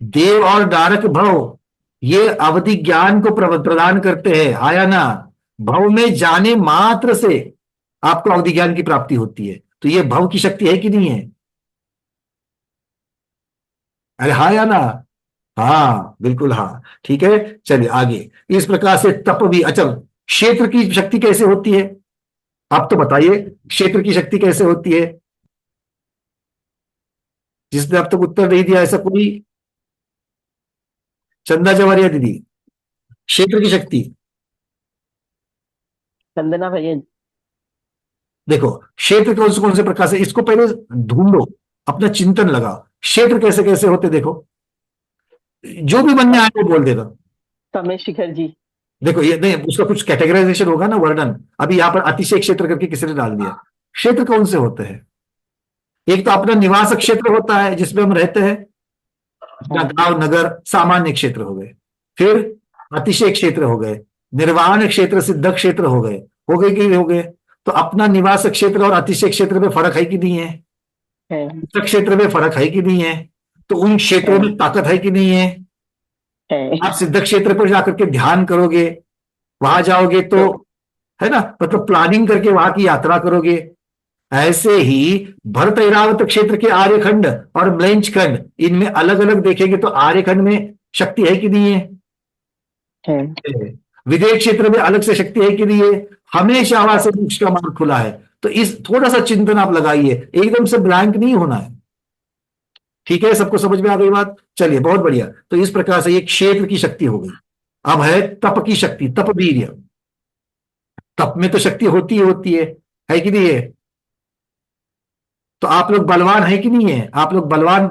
देव और दारक भव ये अवधि ज्ञान को प्रदान करते हैं। आया ना? भव में जाने मात्र से आपको अवधि ज्ञान की प्राप्ति होती है। तो ये भव की शक्ति है कि नहीं है? अरे हाँ या ना? हाँ बिल्कुल हाँ, ठीक है। चलिए आगे। इस प्रकार से तप भी। अच्छा, क्षेत्र की शक्ति कैसे होती है? आप तो बताइए, क्षेत्र की शक्ति कैसे होती है? जिसने अब तक उत्तर नहीं दिया ऐसा कोई? चंदा जवारिया दीदी, क्षेत्र की शक्ति। वंदना भैया। देखो क्षेत्र कौन से प्रकार से, इसको पहले ढूंढो, अपना चिंतन लगाओ। क्षेत्र कैसे कैसे होते देखो, जो भी मन में आए वो बोल देना। समय शिखर जी। देखो ये नहीं, उसका कुछ कैटेगराइजेशन होगा ना, वर्णन। अभी यहां पर अतिशय क्षेत्र करके किसी ने डाल दिया। क्षेत्र कौन से होते हैं? एक तो अपना निवास क्षेत्र होता है जिसमें हम रहते हैं, अपना गांव नगर, सामान्य क्षेत्र हो गए। फिर अतिशय क्षेत्र हो गए, निर्वाण क्षेत्र, सिद्ध क्षेत्र हो गए। हो गए कि हो गए? तो अपना निवास क्षेत्र और अतिशय क्षेत्र में फर्क है कि नहीं है? सिद्ध क्षेत्र में फर्क है कि नहीं है? तो उन क्षेत्रों में ताकत है कि नहीं है? आप सिद्ध क्षेत्र पर जाकर के ध्यान करोगे, वहां जाओगे तो, है ना, मतलब प्लानिंग करके वहां की यात्रा करोगे। ऐसे ही भरत ऐरावत क्षेत्र के आर्यखंड और म्लेंच खंड, इनमें अलग अलग देखेंगे तो आर्यखंड में शक्ति है कि नहीं है? विदेश क्षेत्र में अलग से शक्ति है कि नहीं है? हमेशा वहां से मोक्ष का मार्ग खुला है। तो इस थोड़ा सा चिंतन आप लगाइए, एकदम से ब्लैंक नहीं होना है। ठीक है, सबको समझ में आ गई बात? चलिए बहुत बढ़िया। तो इस प्रकार से ये क्षेत्र की शक्ति हो गई। अब है तप की शक्ति, तप वीर्य। तप में तो शक्ति होती है कि नहीं है? तो आप लोग बलवान है कि नहीं है? आप लोग बलवान,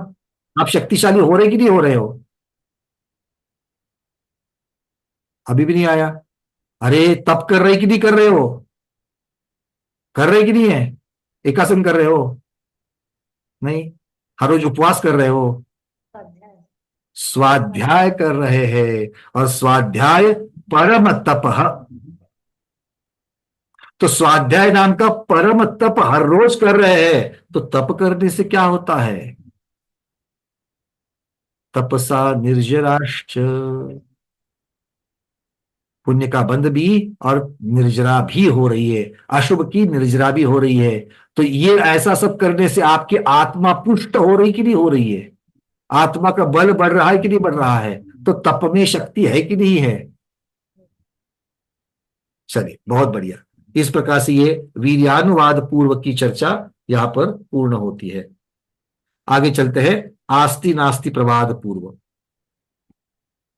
आप शक्तिशाली हो रहे कि नहीं हो रहे हो? अभी भी नहीं आया? अरे तप कर रहे कि नहीं कर रहे हो? कर रहे कि नहीं है? एकासन कर रहे हो? नहीं? हर रोज उपवास कर रहे हो? स्वाध्याय कर रहे हैं, और स्वाध्याय परम तपः। तो स्वाध्याय नाम का परम तप हर रोज कर रहे हैं। तो तप करने से क्या होता है? तपसा निर्जराश्च, पुण्य का बंध भी और निर्जरा भी हो रही है, अशुभ की निर्जरा भी हो रही है। तो ये ऐसा सब करने से आपकी आत्मा पुष्ट हो रही कि नहीं हो रही है? आत्मा का बल बढ़ रहा है कि नहीं बढ़ रहा है? तो तप में शक्ति है कि नहीं है? चलिए, बहुत बढ़िया। इस प्रकार से ये वीर्यानुवाद पूर्व की चर्चा यहां पर पूर्ण होती है। आगे चलते हैं आस्ति नास्ति प्रवाद पूर्व।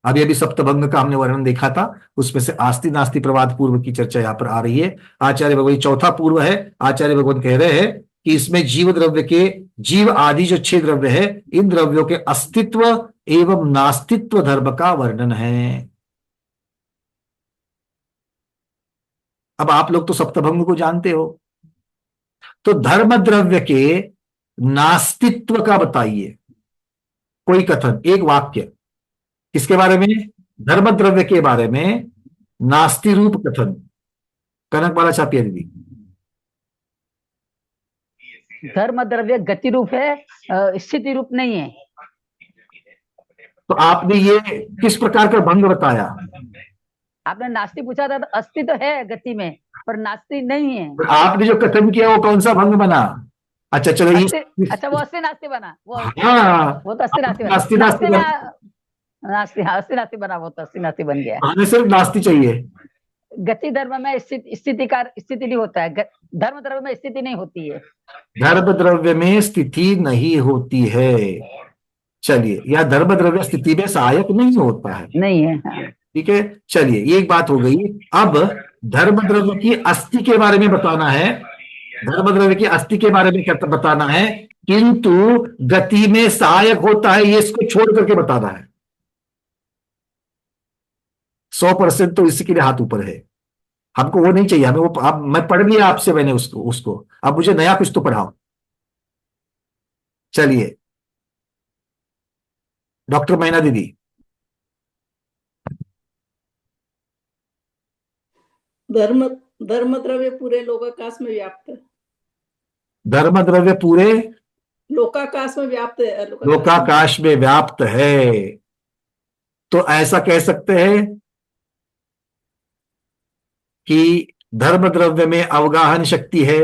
अभी सप्तभंग का हमने वर्णन देखा था, उसमें से आस्ति नास्ति प्रवाद पूर्व की चर्चा यहां पर आ रही है। आचार्य भगवान, चौथा पूर्व है, आचार्य भगवान कह रहे हैं कि इसमें जीव द्रव्य के, जीव आदि जो 6 द्रव्य है, इन द्रव्यों के अस्तित्व एवं नास्तित्व धर्म का वर्णन है। अब आप लोग तो सप्तभंग को जानते हो, तो धर्म द्रव्य के नास्तित्व का बताइए कोई कथन, एक वाक्य, किसके बारे में? धर्म द्रव्य के बारे में नास्ति रूप कथन। कनकबाला छापिया दीदी। धर्म द्रव्य गति रूप है, स्थिति रूप नहीं है। तो आपने ये किस प्रकार का भंग बताया? आपने नास्ति पूछा था, तो अस्थि तो है गति में, पर नास्ति नहीं है। तो आपने जो कथन किया वो कौन सा भंग बना? अच्छा चलो, अच्छा वो अस्थि नास्ति बना, हाँ, वो तो अस्थि नास्ति बना। नास्ति नास्ति नास्ति अस्थि नास्ति बना, वो तो अस्थि नास्ति बन गया। हमें सिर्फ नास्ति चाहिए। गति धर्म में स्थिति नहीं होता है, धर्म द्रव्य में स्थिति नहीं होती है। धर्म द्रव्य में स्थिति नहीं होती है। चलिए, या धर्म द्रव्य स्थिति में सहायक नहीं होता है, नहीं है, हाँ। ठीक है। चलिए, ये एक बात हो गई। अब धर्म द्रव्य की अस्थि के बारे में बताना है, धर्म द्रव्य की अस्थि के बारे में बताना है, किंतु गति में सहायक होता है, ये इसको छोड़ करके बताना है। 100% तो इसी के लिए हाथ ऊपर है। हमको वो नहीं चाहिए, हमें वो, अब मैं पढ़ लिया आपसे, मैंने उसको अब मुझे नया कुछ तो पढ़ाओ। चलिए, डॉक्टर मैना दीदी। धर्म धर्म द्रव्य पूरे लोकाकाश में व्याप्त है। धर्म द्रव्य पूरे लोकाकाश में व्याप्त है। लोकाकाश में व्याप्त है। तो ऐसा कह सकते हैं कि धर्म द्रव्य में अवगाहन शक्ति है।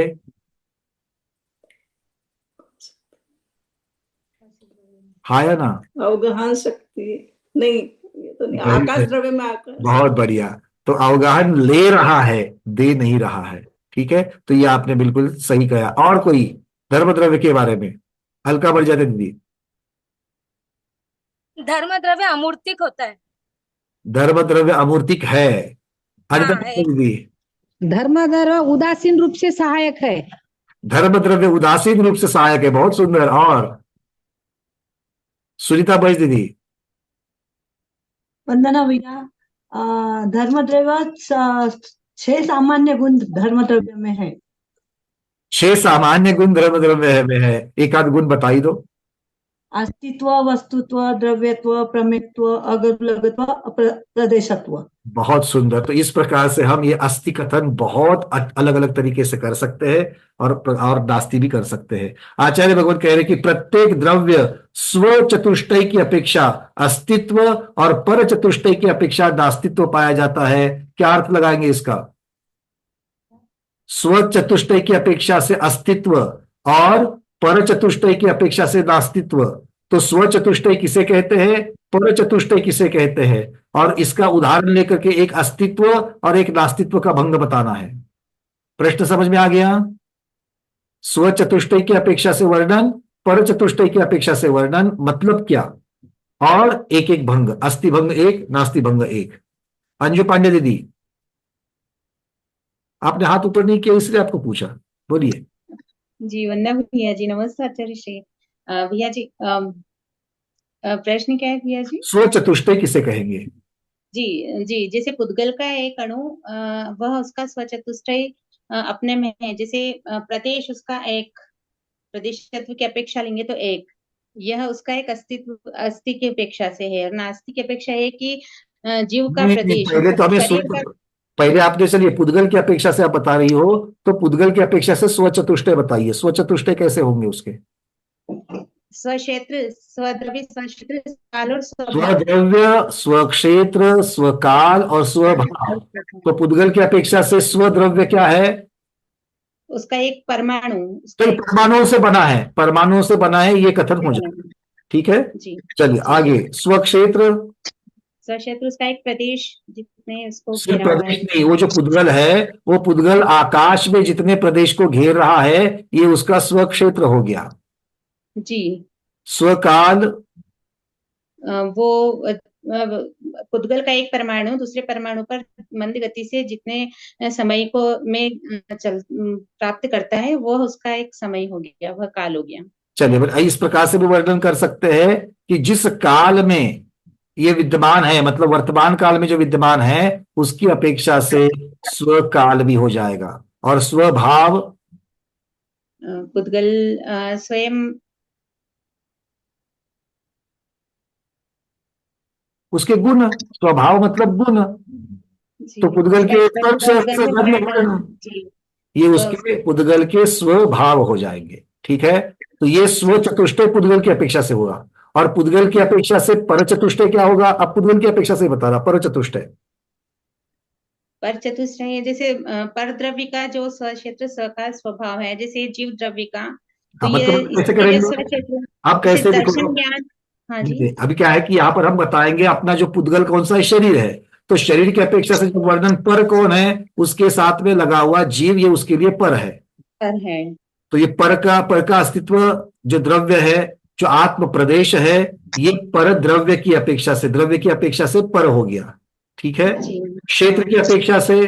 हाँ या ना? अवगाहन शक्ति नहीं, ये तो नहीं। आकाश द्रव्य में आकाश। बहुत बढ़िया। तो अवगाहन ले रहा है, दे नहीं रहा है, ठीक है। तो ये आपने बिल्कुल सही कहा। और कोई धर्म द्रव्य के बारे में? हल्का बढ़ जाते दीदी। धर्म द्रव्य अमूर्तिक होता है। धर्म द्रव्य अमूर्तिक है। दीदी। धर्म द्रव्य उदासीन रूप से सहायक है। धर्म द्रव्य उदासीन रूप से सहायक है, बहुत सुंदर। और सुनीता बैस दीदी। वंदना भैया, धर्म द्रव्य 6 सामान्य गुण धर्म द्रव्य में है। 6 सामान्य गुण धर्म द्रव्य में है। एक आध गुण बताई दो। अस्तित्व, वस्तुत्व, द्रव्यत्व, प्रमेयत्व, अगलगत्व, प्रदेशत्व। बहुत सुंदर। तो इस प्रकार से हम ये अस्थि कथन बहुत अलग अलग तरीके से कर सकते हैं, और नास्ति भी कर सकते हैं। आचार्य भगवत कह रहे हैं कि प्रत्येक द्रव्य स्व चतुष्टय की अपेक्षा अस्तित्व और पर चतुष्टय की अपेक्षा नास्तित्व पाया जाता है। क्या अर्थ लगाएंगे इसका? स्व चतुष्टय की अपेक्षा से अस्तित्व और पर चतुष्टय की अपेक्षा से नास्तित्व। तो स्व चतुष्टय किसे कहते हैं, पर चतुष्टय किसे कहते हैं, और इसका उदाहरण लेकर के एक अस्तित्व और एक नास्तित्व का भंग बताना है। प्रश्न समझ में आ गया? स्व चतुष्टय की अपेक्षा से वर्णन, पर चतुष्टय की अपेक्षा से वर्णन, मतलब क्या, और एक एक भंग, अस्थि भंग एक, नास्ति भंग एक। अंजू पांडे दीदी, आपने हाथ ऊपर नहीं किया इसलिए आपको पूछा, बोलिए। जी वंदना भैया जी, नमस्ते आचार्य श्री। भैया जी प्रश्न क्या है भैया जी? स्व चतुष्टय किसे कहेंगे? जी जी, जैसे पुद्गल का एक अणु, वह उसका स्वचतुष्टय अपने में है। जैसे प्रदेश उसका एक, प्रदेशत्व की अपेक्षा लेंगे तो एक, यह उसका एक अस्थि की अपेक्षा से है, और नास्ति की अपेक्षा है कि जीव का नहीं, प्रदेश पहले तो हमें शरीर का पहले आपने, चलिए पुद्गल की अपेक्षा से आप बता रही हो, तो पुद्गल की अपेक्षा से स्वचतुष्टय बताइए, स्वचतुष्टय कैसे होंगे उसके? स्वक्षेत्र, स्वद्रव्य, स्वक्षेत्र, काल और स्वभाव। स्वद्रव्य, स्वक्षेत्र, स्वकाल और स्वभाव। तो पुद्गल की अपेक्षा से स्वद्रव्य क्या है? उसका एक परमाणु, तो परमाणुओं से बना है, परमाणुओं से बना है, ये कथन हो जाए। ठीक है, जी। चलिए आगे। स्वक्षेत्र, स्वक्षेत्र उसका एक प्रदेश जितने उसको सिर्फ घेरा हुआ प्रदेश है। नहीं, वो जो पुद्गल है वो पुद्गल आकाश में जितने प्रदेश को घेर रहा है, ये उसका स्वक्षेत्र हो गया। जी। स्वकाल, वो पुद्गल का एक परमाणु दूसरे परमाणु पर मंद गति से जितने समय को में प्राप्त करता है, वो उसका एक समय हो गया, वह काल हो गया। चलिए इस प्रकार से भी वर्णन कर सकते हैं कि जिस काल में ये विद्यमान है, मतलब वर्तमान काल में जो विद्यमान है, उसकी अपेक्षा से स्वकाल भी हो जाएगा। और स्वभाव, पुद्गल स्वयं उसके गुण, स्वभाव मतलब गुण। तो पुद्गल के स्पर्श से वर्ण, ये उसके पुद्गल के स्वभाव हो जाएंगे। ठीक है, तो ये स्व चतुष्टय पुद्गल की अपेक्षा से होगा। और पुद्गल की अपेक्षा से पर चतुष्टय क्या होगा? अब पुद्गल की अपेक्षा से बता रहा, पर चतुष्टय। पर चतुष्टय जैसे पर द्रव्य का जो स्वक्षेत्र स्वकाल स्वभाव है, जैसे जीव द्रव्य का, तो हाँ, ये मतलब कैसे इसके करेंगे स्वक्षेत्र आप? कैसे दर्शन देखो, ज्ञान। हाँ जी। अभी क्या है कि यहाँ पर हम बताएंगे अपना जो पुद्गल कौन सा है, शरीर है। तो शरीर की अपेक्षा से जो वर्णन पर कौन है, उसके साथ में लगा हुआ जीव, ये उसके लिए पर है। पर है। तो ये पर का अस्तित्व, जो द्रव्य है, जो आत्म प्रदेश है, ये पर द्रव्य की अपेक्षा से, द्रव्य की अपेक्षा से पर हो गया। ठीक है, क्षेत्र की अपेक्षा से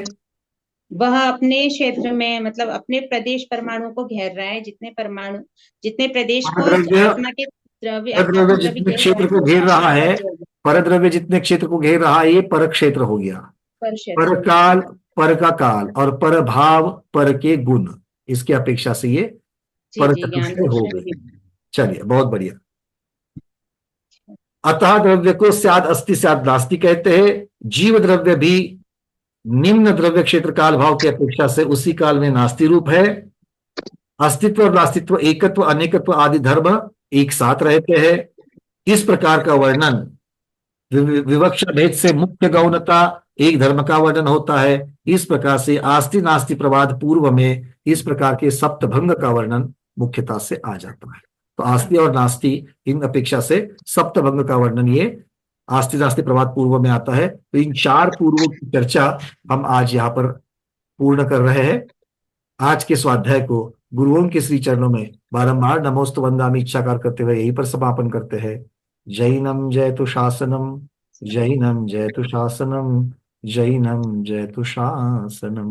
वह अपने क्षेत्र में, मतलब अपने प्रदेश परमाणु को घेर रहा है, जितने परमाणु, जितने प्रदेश को आत्मा के द्रव्य, परद्रव्य जितने क्षेत्र को घेर रहा है, परद्रव्य जितने क्षेत्र को घेर रहा है, ये पर क्षेत्र हो गया। पर काल, पर का काल, और पर भाव, पर के गुण, इसकी अपेक्षा से ये पर चतुष्टय हो गए। चलिए, बहुत बढ़िया। अतः द्रव्य को स्याद अस्ति स्याद नास्ति कहते हैं। जीव द्रव्य भी निम्न द्रव्य क्षेत्र काल भाव की अपेक्षा से उसी काल में नास्ति रूप है। अस्तित्व और नास्तित्व, एकत्व अनेकत्व आदि धर्म एक साथ रहते हैं। इस प्रकार का वर्णन विवक्षा भेद से मुख्य गौणता एक धर्म का वर्णन होता है। इस प्रकार से आस्ति नास्ति प्रवाद पूर्व में इस प्रकार के सप्तभंग का वर्णन मुख्यता से आ जाता है। तो आस्ति और नास्ति इन अपेक्षा से सप्तभंग का वर्णन ये आस्ति नास्ति प्रवाद पूर्व में आता है। तो इन चार पूर्वों की चर्चा हम आज यहाँ पर पूर्ण कर रहे हैं। आज के स्वाध्याय को गुरुओं के श्री चरणों में बारंबार नमोस्तु वंदामि इच्छाकार करते हुए यहीं पर समापन करते हैं। जैनम जयतु शासनम, जैनम जयतु शासनम, जैनम जयतु शासनम।